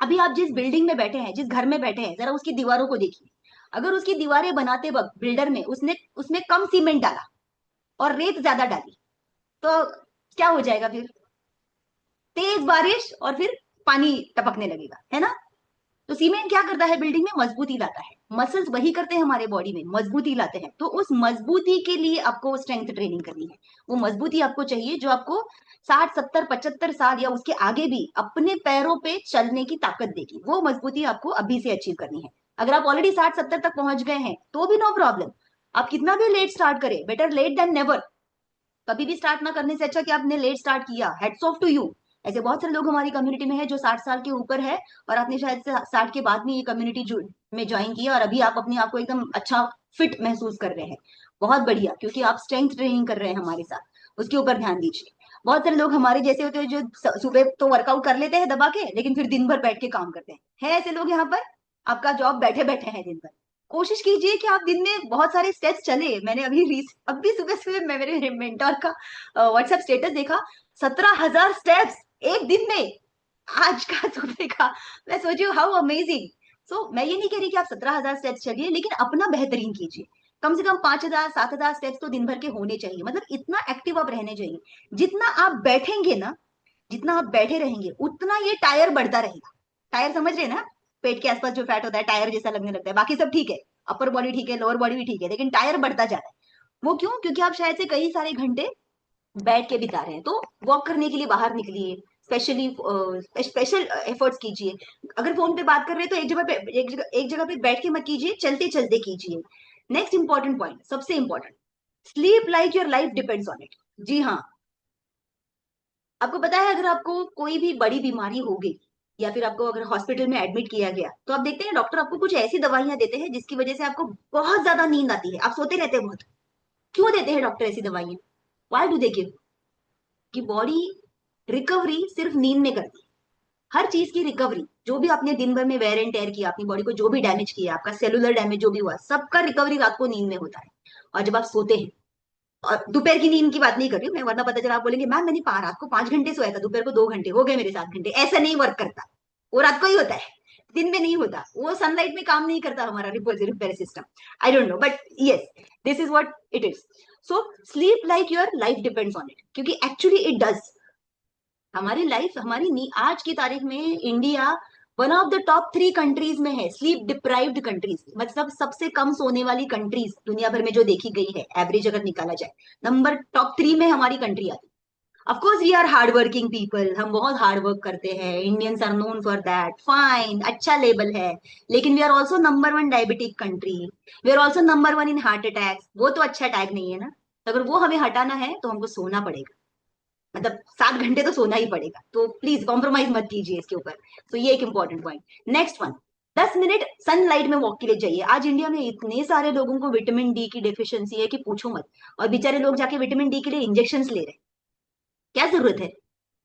अभी आप जिस बिल्डिंग में बैठे हैं, जिस घर में बैठे हैं, जरा उसकी दीवारों को देखिए। अगर उसकी दीवारें बनाते वक्त बिल्डर में उसने उसमें कम सीमेंट डाला और रेत ज्यादा डाली, तो क्या हो जाएगा फिर? तेज बारिश और फिर पानी टपकने लगेगा, है ना? तो सीमेंट क्या करता है? बिल्डिंग में मजबूती लाता है। मसल्स वही करते हैं हमारे बॉडी में, मजबूती लाते हैं। तो उस मजबूती के लिए आपको स्ट्रेंथ ट्रेनिंग करनी है। वो मजबूती आपको चाहिए जो आपको 60 70 75 साल या उसके आगे भी अपने पैरों पे चलने की ताकत देगी। वो मजबूती आपको अभी से अचीव करनी है। अगर आप ऑलरेडी 60 70 तक पहुंच गए हैं तो भी नो प्रॉब्लम, आप कितना भी लेट स्टार्ट करें, बेटर लेट देन नेवर। कभी भी स्टार्ट ना करने से अच्छा कि आपने लेट स्टार्ट किया, हेड्स ऑफ टू यू। ऐसे बहुत सारे लोग हमारी कम्युनिटी में है जो 60 साल के ऊपर है, और आपने शायद से 60 के बाद में ये कम्युनिटी में ज्वाइन किया, और अभी आप अपने आप को एकदम अच्छा फिट महसूस कर रहे हैं। बहुत बढ़िया, क्योंकि आप स्ट्रेंथ ट्रेनिंग कर रहे हैं हमारे साथ, उसके ऊपर ध्यान दीजिए। बहुत सारे लोग हमारे जैसे होते हैं जो सुबह तो वर्कआउट कर लेते हैं दबा के, लेकिन फिर दिन भर बैठ के काम करते हैं। है ऐसे लोग यहाँ पर? आपका जॉब बैठे बैठे है दिन भर। कोशिश कीजिए कि आप दिन में बहुत सारे स्टेप्स चले। मैंने अभी सुबह सुबह मैं मेरे मेंटोर का व्हाट्सएप स्टेटस देखा, 17,000 स्टेप्स एक दिन में, आज का सुबह का। मैं सोची हाउ अमेजिंग। मैं ये नहीं कह रही कि आप 17,000 स्टेप्स चलिए, लेकिन अपना बेहतरीन कीजिए। कम से कम 5,000 7,000 स्टेप्स तो दिन भर के होने चाहिए, मतलब इतना एक्टिव आप रहने चाहिए। जितना आप बैठेंगे ना, जितना आप बैठे रहेंगे, उतना ये टायर बढ़ता रहेगा। टायर समझ रहे हैं ना? पेट के आसपास जो फैट होता है टायर जैसा लगने लगता है, बाकी सब ठीक है, अपर बॉडी ठीक है, लोअर बॉडी भी ठीक है, लेकिन टायर बढ़ता जा रहा है। वो क्यों? क्योंकि आप शायद से कई सारे घंटे बैठ के बिता रहे हैं। तो वॉक करने के लिए बाहर निकलिए, स्पेशली स्पेशल एफर्ट्स कीजिए। अगर फोन पे बात कर रहे हैं तो एक जगह पे बैठ के मत कीजिए, चलते चलते कीजिए। नेक्स्ट इंपॉर्टेंट पॉइंट, सबसे important, sleep like your life depends on it. जी हाँ, आपको पता है अगर आपको कोई भी बड़ी बीमारी हो गई, या फिर आपको अगर हॉस्पिटल में एडमिट किया गया, तो आप देखते हैं डॉक्टर आपको कुछ ऐसी दवाइयां देते हैं जिसकी वजह से आपको बहुत ज्यादा नींद आती है, आप सोते रहते हैं बहुत। क्यों देते हैं डॉक्टर ऐसी दवाइयां? Why do they give? कि बॉडी रिकवरी सिर्फ नींद में करती है। हर चीज की रिकवरी, जो भी आपने दिन भर में वेयर एंड टेयर किया, अपनी बॉडी को जो भी डैमेज किया, आपका सेलुलर डैमेज जो भी हुआ, सबका रिकवरी रात को नींद में होता है। और जब आप सोते हैं, और दोपहर की नींद की बात नहीं कर रही हूँ मैं, वरना पता चला आप बोलेंगे मैम मैंने रात को 5 घंटे सोया था, दोपहर को 2 घंटे हो गए मेरे 7 घंटे। ऐसा नहीं वर्क करता, वो रात को ही होता है, दिन में नहीं होता। वो सनलाइट में काम नहीं करता हमारा repair system. I don't know, but yes, this is what it is. Sleep like your life depends on it, क्योंकि एक्चुअली इट डज। हमारी लाइफ, आज की तारीख में India one of the top 3 countries में है, स्लीप डिप्राइव्ड कंट्रीज, मतलब सबसे कम सोने वाली कंट्रीज दुनिया भर में जो देखी गई है, एवरेज अगर निकाला जाए, नंबर टॉप 3 में हमारी कंट्री आती है। Of course we are hard working people, हम बहुत हार्ड वर्क करते हैं, Indians are known for that, fine, अच्छा लेबल है। लेकिन we are also number one diabetic country, we are also number one in heart attacks. वो तो अच्छा टैग नहीं है ना। तो अगर वो हमें हटाना है तो हमको सोना पड़ेगा, मतलब 7 घंटे तो सोना ही पड़ेगा। तो प्लीज कॉम्प्रोमाइज मत कीजिए इसके ऊपर। तो ये एक important point. Next one, 10 minute sunlight में वॉक के लिए जाइए। आज इंडिया में इतने सारे लोगों को विटामिन डी की डेफिशिएंसी है कि पूछो मत, और बेचारे लोग जाके विटामिन डी के लिए इंजेक्शन ले रहे हैं। क्या जरूरत है?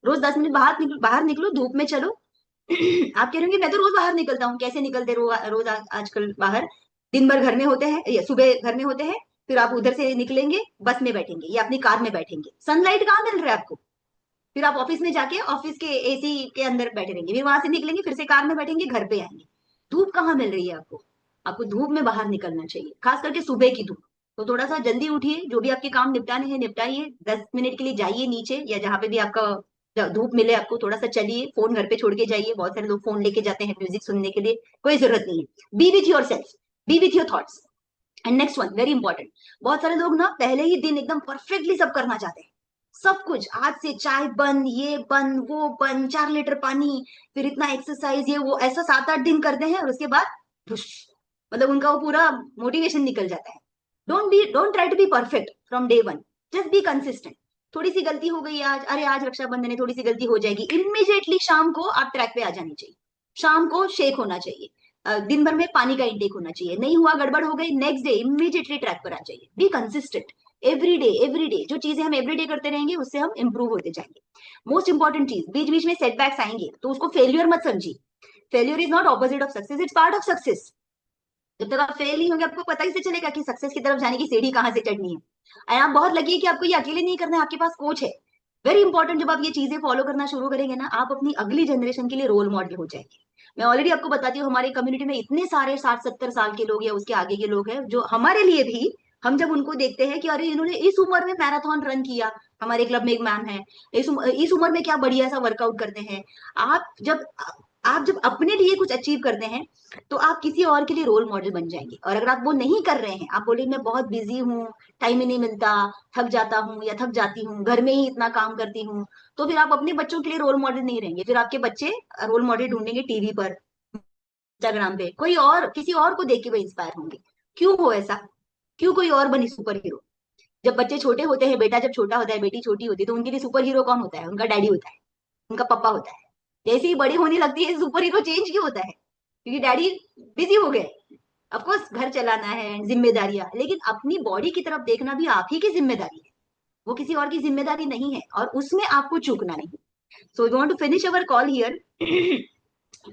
रोज 10 मिनट बाहर निकलो, धूप में चलो। आप कह रहे होंगे मैं तो रोज बाहर निकलता हूँ। कैसे निकलते रोज आजकल बाहर? दिन भर घर में होते हैं या सुबह घर में होते हैं, फिर आप उधर से निकलेंगे, बस में बैठेंगे या अपनी कार में बैठेंगे, सनलाइट कहाँ मिल रहा है आपको? फिर आप ऑफिस में जाके ऑफिस के एसी के अंदर बैठे रहेंगे, फिर वहां से निकलेंगे, फिर से कार में बैठेंगे, घर पे आएंगे। धूप कहाँ मिल रही है आपको? आपको धूप में बाहर निकलना चाहिए, खास करके सुबह की धूप। तो थोड़ा सा जल्दी उठिए, जो भी आपके काम निपटाने हैं निपटाइए, 10 मिनट के लिए जाइए नीचे या जहां पे भी आपका धूप मिले आपको, थोड़ा सा चलिए, फोन घर पे छोड़ के जाइए। बहुत सारे लोग फोन लेके जाते हैं म्यूजिक सुनने के लिए, कोई जरूरत नहीं है। B with your self, B with your thoughts. And next one very important, बहुत सारे लोग ना पहले ही दिन एकदम परफेक्टली सब करना चाहते हैं। सब कुछ आज से, चाय बंद, ये बंद, वो बंद, 4 लीटर पानी, फिर इतना एक्सरसाइज, ये वो, ऐसा 7-8 दिन करते हैं और उसके बाद धुश, मतलब उनका वो पूरा मोटिवेशन निकल जाता है। Don't try to be perfect from day one, just be consistent. थोड़ी सी गलती हो गई आज, अरे आज रक्षाबंधन है, थोड़ी सी गलती हो जाएगी, इमीडिएटली शाम को आप ट्रैक पे आ जानी चाहिए। शाम को शेक होना चाहिए, दिन भर में पानी का इंटेक होना चाहिए। नहीं हुआ, गड़बड़ हो गई, नेक्स्ट डे इमीडिएटली ट्रैक पर आ जाइए। बी कंसिस्टेंट, एवरी डे जो चीजें हम एवरी डे करते रहेंगे उससे हम इंप्रूव होते जाएंगे। मोस्ट इंपॉर्टेंट चीज, बीच बीच में सेटबैक्स आएंगे तो उसको फेलियर मत समझिए। Failure is not opposite of success, it's part of success. जब तक आप फेल नहीं होंगे आपको पता ही से चलेगा कि सक्सेस की तरफ जाने की सीढ़ी कहाँ से चढ़नी है। और आप बहुत लगी है कि आपको ये अकेले नहीं करना है, आपके पास कोच है। वेरी इंपॉर्टेंट, जब आप ये चीजें फॉलो करना शुरू करेंगे ना, आप अपनी अगली जनरेशन के लिए रोल मॉडल हो जाएंगे। मैं ऑलरेडी आपको बताती हूँ, हमारी कम्युनिटी में इतने सारे 60-70 साल के लोग या उसके आगे के लोग हैं जो हमारे लिए भी, हम जब उनको देखते हैं कि अरे इन्होंने इस उम्र में मैराथन रन किया। हमारे क्लब में एक मैम है, इस उम्र में क्या बढ़िया सा वर्कआउट करते हैं। आप जब अपने लिए कुछ अचीव करते हैं तो आप किसी और के लिए रोल मॉडल बन जाएंगे। और अगर आप वो नहीं कर रहे हैं, आप बोले मैं बहुत बिजी हूँ, टाइम ही नहीं मिलता, थक जाता हूँ या थक जाती हूँ, घर में ही इतना काम करती हूँ, तो फिर आप अपने बच्चों के लिए रोल मॉडल नहीं रहेंगे। फिर आपके बच्चे रोल मॉडल ढूंढेंगे टीवी पर, इंस्टाग्राम पे, कोई और, किसी और को देख के वो इंस्पायर होंगे। क्यों हो ऐसा? क्यों कोई और बनी सुपर हीरो? जब बच्चे छोटे होते हैं, बेटा जब छोटा होता है, बेटी छोटी होती है, तो उनके लिए सुपर हीरो कौन होता है? उनका डैडी होता है, उनका पापा होता है। जैसे ही बड़ी होने लगती है, सुपर हीरो चेंज क्यों होता है? क्योंकि डैडी बिजी हो गए। ऑफकोर्स घर चलाना है, जिम्मेदारियां, लेकिन अपनी बॉडी की तरफ देखना भी आप ही की जिम्मेदारी है, वो किसी और की जिम्मेदारी नहीं है, और उसमें आपको चूकना नहीं। So we want to finish our call here,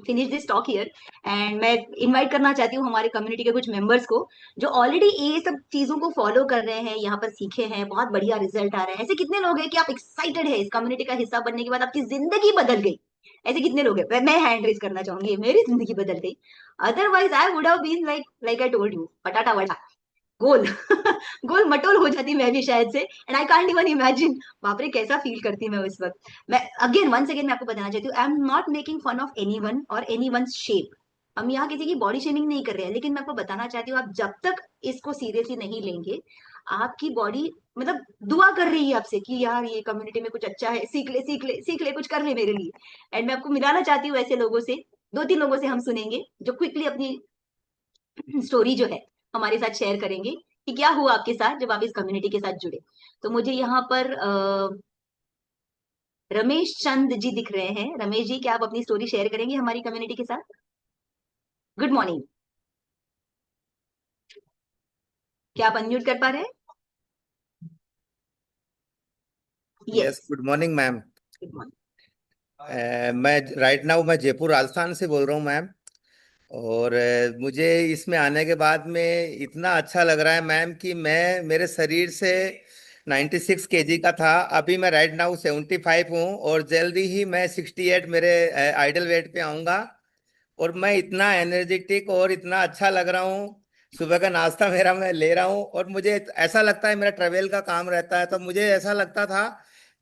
finish this talk here. And मैं इनवाइट करना चाहती हूँ हमारे कम्युनिटी के कुछ मेंबर्स को जो ऑलरेडी ये सब चीजों को फॉलो कर रहे हैं, यहाँ पर सीखे हैं, बहुत बढ़िया रिजल्ट आ रहा है। ऐसे कितने लोग हैं कि आप एक्साइटेड है इस कम्युनिटी का हिस्सा बनने के बाद आपकी जिंदगी बदल गई? ऐसे कितने लोग हैं? मैं हैंड रेज करना चाहूंगी, मेरी जिंदगी बदल गई। Otherwise I would have been like I told you, batata vada, गोल गोल मटोल हो जाती मैं भी शायद से। And I can't even imagine, बाप रे कैसा फील करती मैं उस वक्त। मैं अगेन वंस अगेन मैं आपको बताना चाहती हूँ, I am not making fun of anyone or anyone shape. हम यहाँ किसी की बॉडी शेमिंग नहीं कर रहे हैं, लेकिन मैं आपको बताना चाहती हूँ, आप जब तक इसको सीरियसली नहीं लेंगे, आपकी बॉडी मतलब दुआ कर रही है आपसे कि यार ये कम्युनिटी में कुछ अच्छा है, सीख ले सीख ले सीख ले, कुछ कर ले मेरे लिए। एंड मैं आपको मिलाना चाहती हूँ ऐसे लोगों से। 2-3 लोगों से हम सुनेंगे जो क्विकली अपनी स्टोरी जो है हमारे साथ शेयर करेंगे कि क्या हुआ आपके साथ जब आप इस कम्युनिटी के साथ जुड़े। तो मुझे यहाँ पर रमेश चंद जी दिख रहे हैं। रमेश जी, क्या आप अपनी स्टोरी शेयर करेंगे हमारी कम्युनिटी के साथ? गुड मॉर्निंग, क्या आप अनम्यूट कर पा रहे हैं? Yes, yes, good morning ma'am. Good morning. मैं राइट नाउ मैं जयपुर राजस्थान से बोल रहा हूँ मैम। और मुझे इसमें आने के बाद में इतना अच्छा लग रहा है मैम कि मैं मेरे शरीर से 96 केजी का था, अभी मैं राइट नाउ 75 हूँ और जल्दी ही मैं 68 मेरे आइडल वेट पे आऊँगा। और मैं इतना एनर्जेटिक और इतना अच्छा लग रहा हूँ। सुबह का नाश्ता मेरा मैं ले रहा हूँ और मुझे ऐसा लगता है, मेरा ट्रेवल का काम रहता है तो मुझे ऐसा लगता था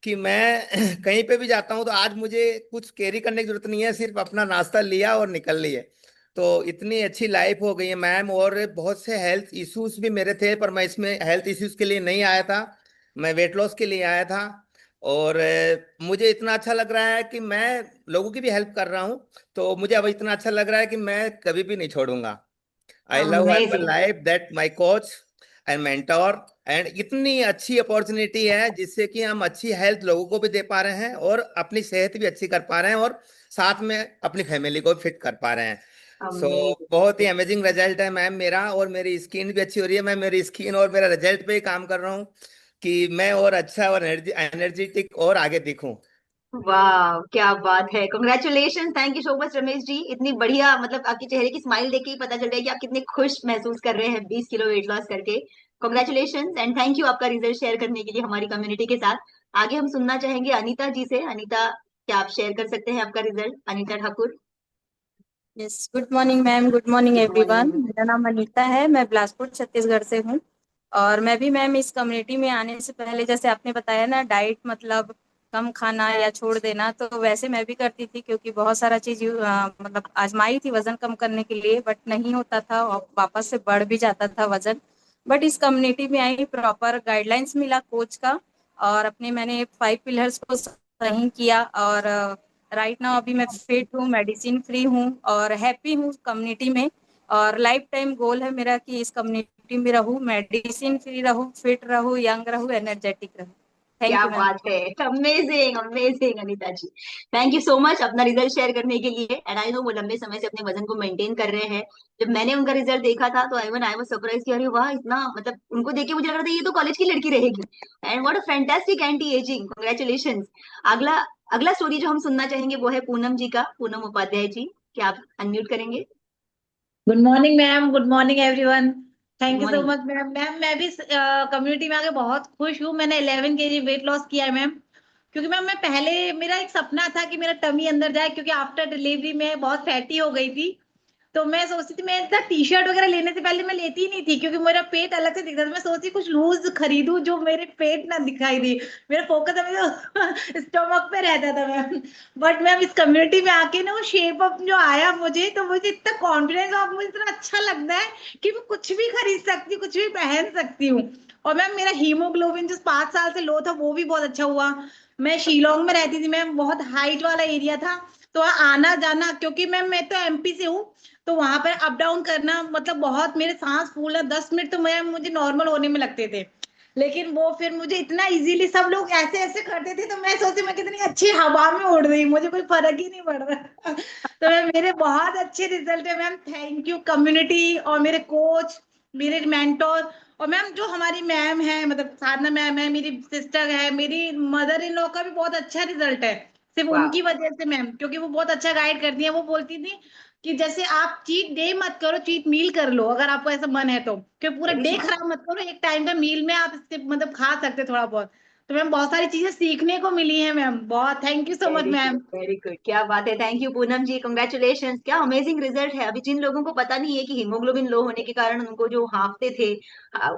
कि मैं कहीं पे भी जाता हूँ तो आज मुझे कुछ कैरी करने की जरूरत नहीं है, सिर्फ अपना नाश्ता लिया और निकल लिए। तो इतनी अच्छी लाइफ हो गई है मैम। और बहुत से हेल्थ इश्यूज भी मेरे थे, पर मैं इसमें हेल्थ इश्यूज के लिए नहीं आया था, मैं वेट लॉस के लिए आया था। और मुझे इतना अच्छा लग रहा है कि मैं लोगों की भी हेल्प कर रहा हूँ। तो मुझे अब इतना अच्छा लग रहा है कि मैं कभी भी नहीं छोड़ूंगा। I love herbal amazing. Life that my coach and mentor. And इतनी अच्छी अपॉर्चुनिटी है जिससे कि हम अच्छी हेल्थ लोगों को भी दे पा रहे हैं और अपनी सेहत भी अच्छी कर पा रहे हैं और साथ में अपनी फैमिली को फिट कर पा रहे हैं। So amazing. बहुत ही अमेजिंग रिजल्ट है मैम मेरा, और मेरी स्किन भी अच्छी हो रही है। मैं मेरी स्किन और मेरा रिजल्ट पे ही काम कर रहा हूँ कि मैं और अच्छा और एनर्जेटिक और आगे दिखूं। वाह, क्या बात है। Congratulation, thank you so much Ramesh ji. इतनी बढ़िया, मतलब आपके चेहरे की स्माइल देख के ही पता चल रहा है कि आप कितने खुश महसूस कर रहे हैं 20 किलो वेट लॉस करके। कॉन्ग्रेचुलेशन एंड थैंक यू आपका रिजल्ट शेयर करने के लिए हमारी कम्युनिटी के साथ। आगे हम सुनना चाहेंगे अनीता जी से। अनीता, क्या आप शेयर कर सकते हैं आपका result? Anita Thakur. Yes, good morning ma'am, good morning good everyone. Morning. मेरा नाम अनीता है, मैं बिलासपुर छत्तीसगढ़ से हूँ। और मैं भी मैम इस कम्युनिटी में आने से पहले, जैसे आपने बताया ना, डाइट मतलब कम खाना या छोड़ देना, तो वैसे मैं भी करती थी क्योंकि बहुत सारा चीज मतलब आजमाई थी वजन कम करने के लिए, बट नहीं होता था और वापस से बढ़ भी जाता था वजन। बट इस कम्युनिटी में आई, प्रॉपर गाइडलाइंस मिला कोच का, और अपने मैंने 5 पिलर्स को सही किया। और राइट नाउ अभी मैं फिट हूँ, मेडिसिन फ्री हूँ और हैप्पी हूँ कम्युनिटी में। और लाइफ टाइम गोल है मेरा कि इस कम्युनिटी में रहूँ, मेडिसिन फ्री रहूँ, फिट रहूँ, यंग रहूँ, एनर्जेटिक रहूँ। थैंक क्या यू मैम। बात है। Amazing amazing Anita ji. Thank you so much अपना रिजल्ट शेयर करने के लिए। एंड आई नो वो लंबे समय से अपने वजन को मेंटेन कर रहे हैं। जब मैंने उनका रिजल्ट देखा था तो आई वाज सरप्राइज कि अरे वाह, इतना, मतलब उनको देख के मुझे लग रहा था ये तो कॉलेज की लड़की रहेगी। And what a fantastic anti ageing, congratulations. अगला अगला स्टोरी जो हम सुनना चाहेंगे वो है पूनम जी का। पूनम उपाध्याय जी, क्या आप अनम्यूट करेंगे? Good morning ma'am, good morning everyone. Good thank you so morning. Much ma'am. Ma'am मैं भी कम्युनिटी में आके बहुत खुश हूँ। मैंने 11 kg वेट लॉस किया है मैम। क्योंकि मैम मैं पहले, मेरा एक सपना था कि मेरा टमी अंदर जाए, क्योंकि आफ्टर डिलीवरी में बहुत फैटी हो गई थी। तो मैं सोचती थी, मैं इतना टी शर्ट वगैरह लेने से पहले मैं लेती ही नहीं थी, क्योंकि मेरा पेट अलग से दिखता था। मैं सोचती कुछ लूज खरीदूं जो मेरे पेट ना दिखाई दे। मेरा फोकस हमेशा स्टोमक पे रहता था मैम। बट मैम इस कम्युनिटी में आके ना वो शेप अप जो आया मुझे, तो मुझे इतना कॉन्फिडेंस और मुझे इतना अच्छा लगता है कि मैं कुछ भी खरीद सकती हूँ, कुछ भी पहन सकती हूँ। और मैम मेरा हीमोग्लोबिन जो 5 साल से लो था वो भी बहुत अच्छा हुआ। मैं शिलोंग में रहती थी मैम, बहुत हाइट वाला एरिया था। तो आना जाना, क्योंकि मैम मैं तो एमपी से हूँ, तो वहां पर अप डाउन करना मतलब बहुत, मेरे सांस फूलना 10 मिनट तो मैं मुझे नॉर्मल होने में लगते थे। लेकिन वो फिर मुझे इतना इजीली सब लोग ऐसे ऐसे करते थे, तो मैं सोचती मैं कितनी अच्छी हवा में उड़ रही, मुझे कोई फर्क ही नहीं पड़ रहा। तो मैम मेरे बहुत अच्छे रिजल्ट है मैम। थैंक यू कम्युनिटी और मेरे कोच, मेरे मेंटोर। और मैम जो हमारी मैम है, मतलब साधना मैम है, मेरी सिस्टर है, मेरी मदर इन लॉ का भी बहुत अच्छा रिजल्ट है, सिर्फ वाह। उनकी वजह से मैम, क्योंकि वो बहुत अच्छा गाइड करती है। वो बोलती थी कि जैसे आप चीट डे मत करो, चीट मील कर लो अगर आपको ऐसा मन है तो, क्योंकि पूरा वेरी डे स्मार्ट। खराब मत करो, एक टाइम का मील में आप इससे मतलब खा सकते थोड़ा बहुत। तो मैम बहुत सारी चीजें सीखने को मिली है मैम, बहुत thank you so much very good ma'am. Very good, क्या बात है। Thank you Poonam ji, congratulation. क्या अमेजिंग रिजल्ट है। अभी जिन लोगों को पता नहीं है कि हीमोग्लोबिन लो होने के कारण उनको जो हाँफते थे,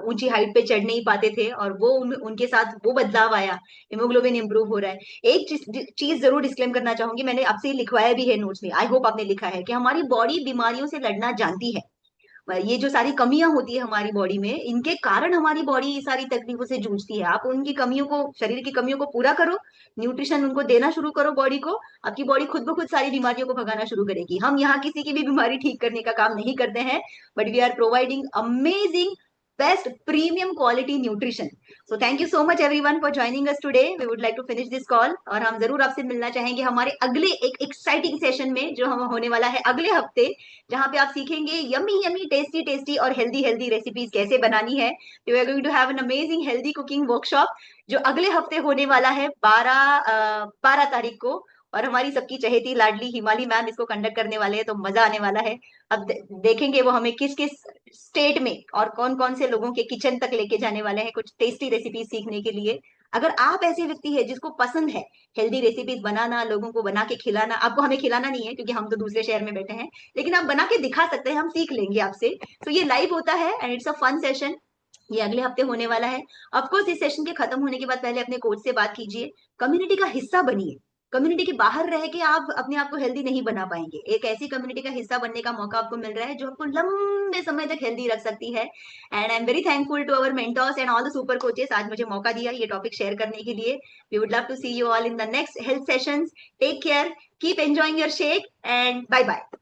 ऊंची हाइट पे चढ़ नहीं पाते थे, और वो उनके साथ वो बदलाव आया, हीमोग्लोबिन इंप्रूव हो रहा है। एक चीज जरूर डिस्क्लेम करना चाहूंगी, मैंने आपसे ये लिखवाया भी है नोट्स में, आई होप आपने लिखा है कि हमारी बॉडी बीमारियों से लड़ना जानती है। ये जो सारी कमियां होती है हमारी बॉडी में, इनके कारण हमारी बॉडी ये सारी तकलीफों से जूझती है। आप उनकी कमियों को, शरीर की कमियों को पूरा करो, न्यूट्रिशन उनको देना शुरू करो बॉडी को, आपकी बॉडी खुद ब खुद सारी बीमारियों को भगाना शुरू करेगी। हम यहाँ किसी की भी बीमारी ठीक करने का काम नहीं करते हैं, but we are providing amazing best premium quality nutrition. So thank you so much everyone for joining us today. We would like to finish this call, और हम जरूर आपसे मिलना चाहेंगे हमारे अगले एक एक्साइटिंग सेशन में जो हम होने वाला है अगले हफ्ते, जहां पे आप सीखेंगे यमी यमी टेस्टी टेस्टी और हेल्दी हेल्दी रेसिपीज कैसे बनानी है। We are going to have an amazing healthy cooking workshop जो अगले हफ्ते होने वाला है 12 तारीख को। और हमारी सबकी चहेती लाडली हिमाली मैम इसको कंडक्ट करने वाले हैं, तो मजा आने वाला है। अब देखेंगे वो हमें किस किस स्टेट में और कौन कौन से लोगों के किचन तक लेके जाने वाले हैं कुछ टेस्टी रेसिपीज सीखने के लिए। अगर आप ऐसे व्यक्ति है जिसको पसंद है हेल्दी रेसिपीज बनाना, लोगों को बना के खिलाना, आपको हमें खिलाना नहीं है क्योंकि हम तो दूसरे शहर में बैठे हैं, लेकिन आप बना के दिखा सकते हैं, हम सीख लेंगे आपसे। तो ये लाइव होता है and it's a fun session. ये अगले हफ्ते होने वाला है। ऑफकोर्स इस सेशन के खत्म होने के बाद पहले अपने कोच से बात कीजिए, कम्युनिटी का हिस्सा बनिए। कम्युनिटी के बाहर रह के आप अपने आप को हेल्दी नहीं बना पाएंगे। एक ऐसी कम्युनिटी का हिस्सा बनने का मौका आपको मिल रहा है जो आपको लंबे समय तक हेल्दी रख सकती है। And I am very thankful to our mentors and all the super coaches, आज मुझे मौका दिया ये टॉपिक शेयर करने के लिए। We would love to see you all in the next health sessions. Take care, keep enjoying your shake and bye bye.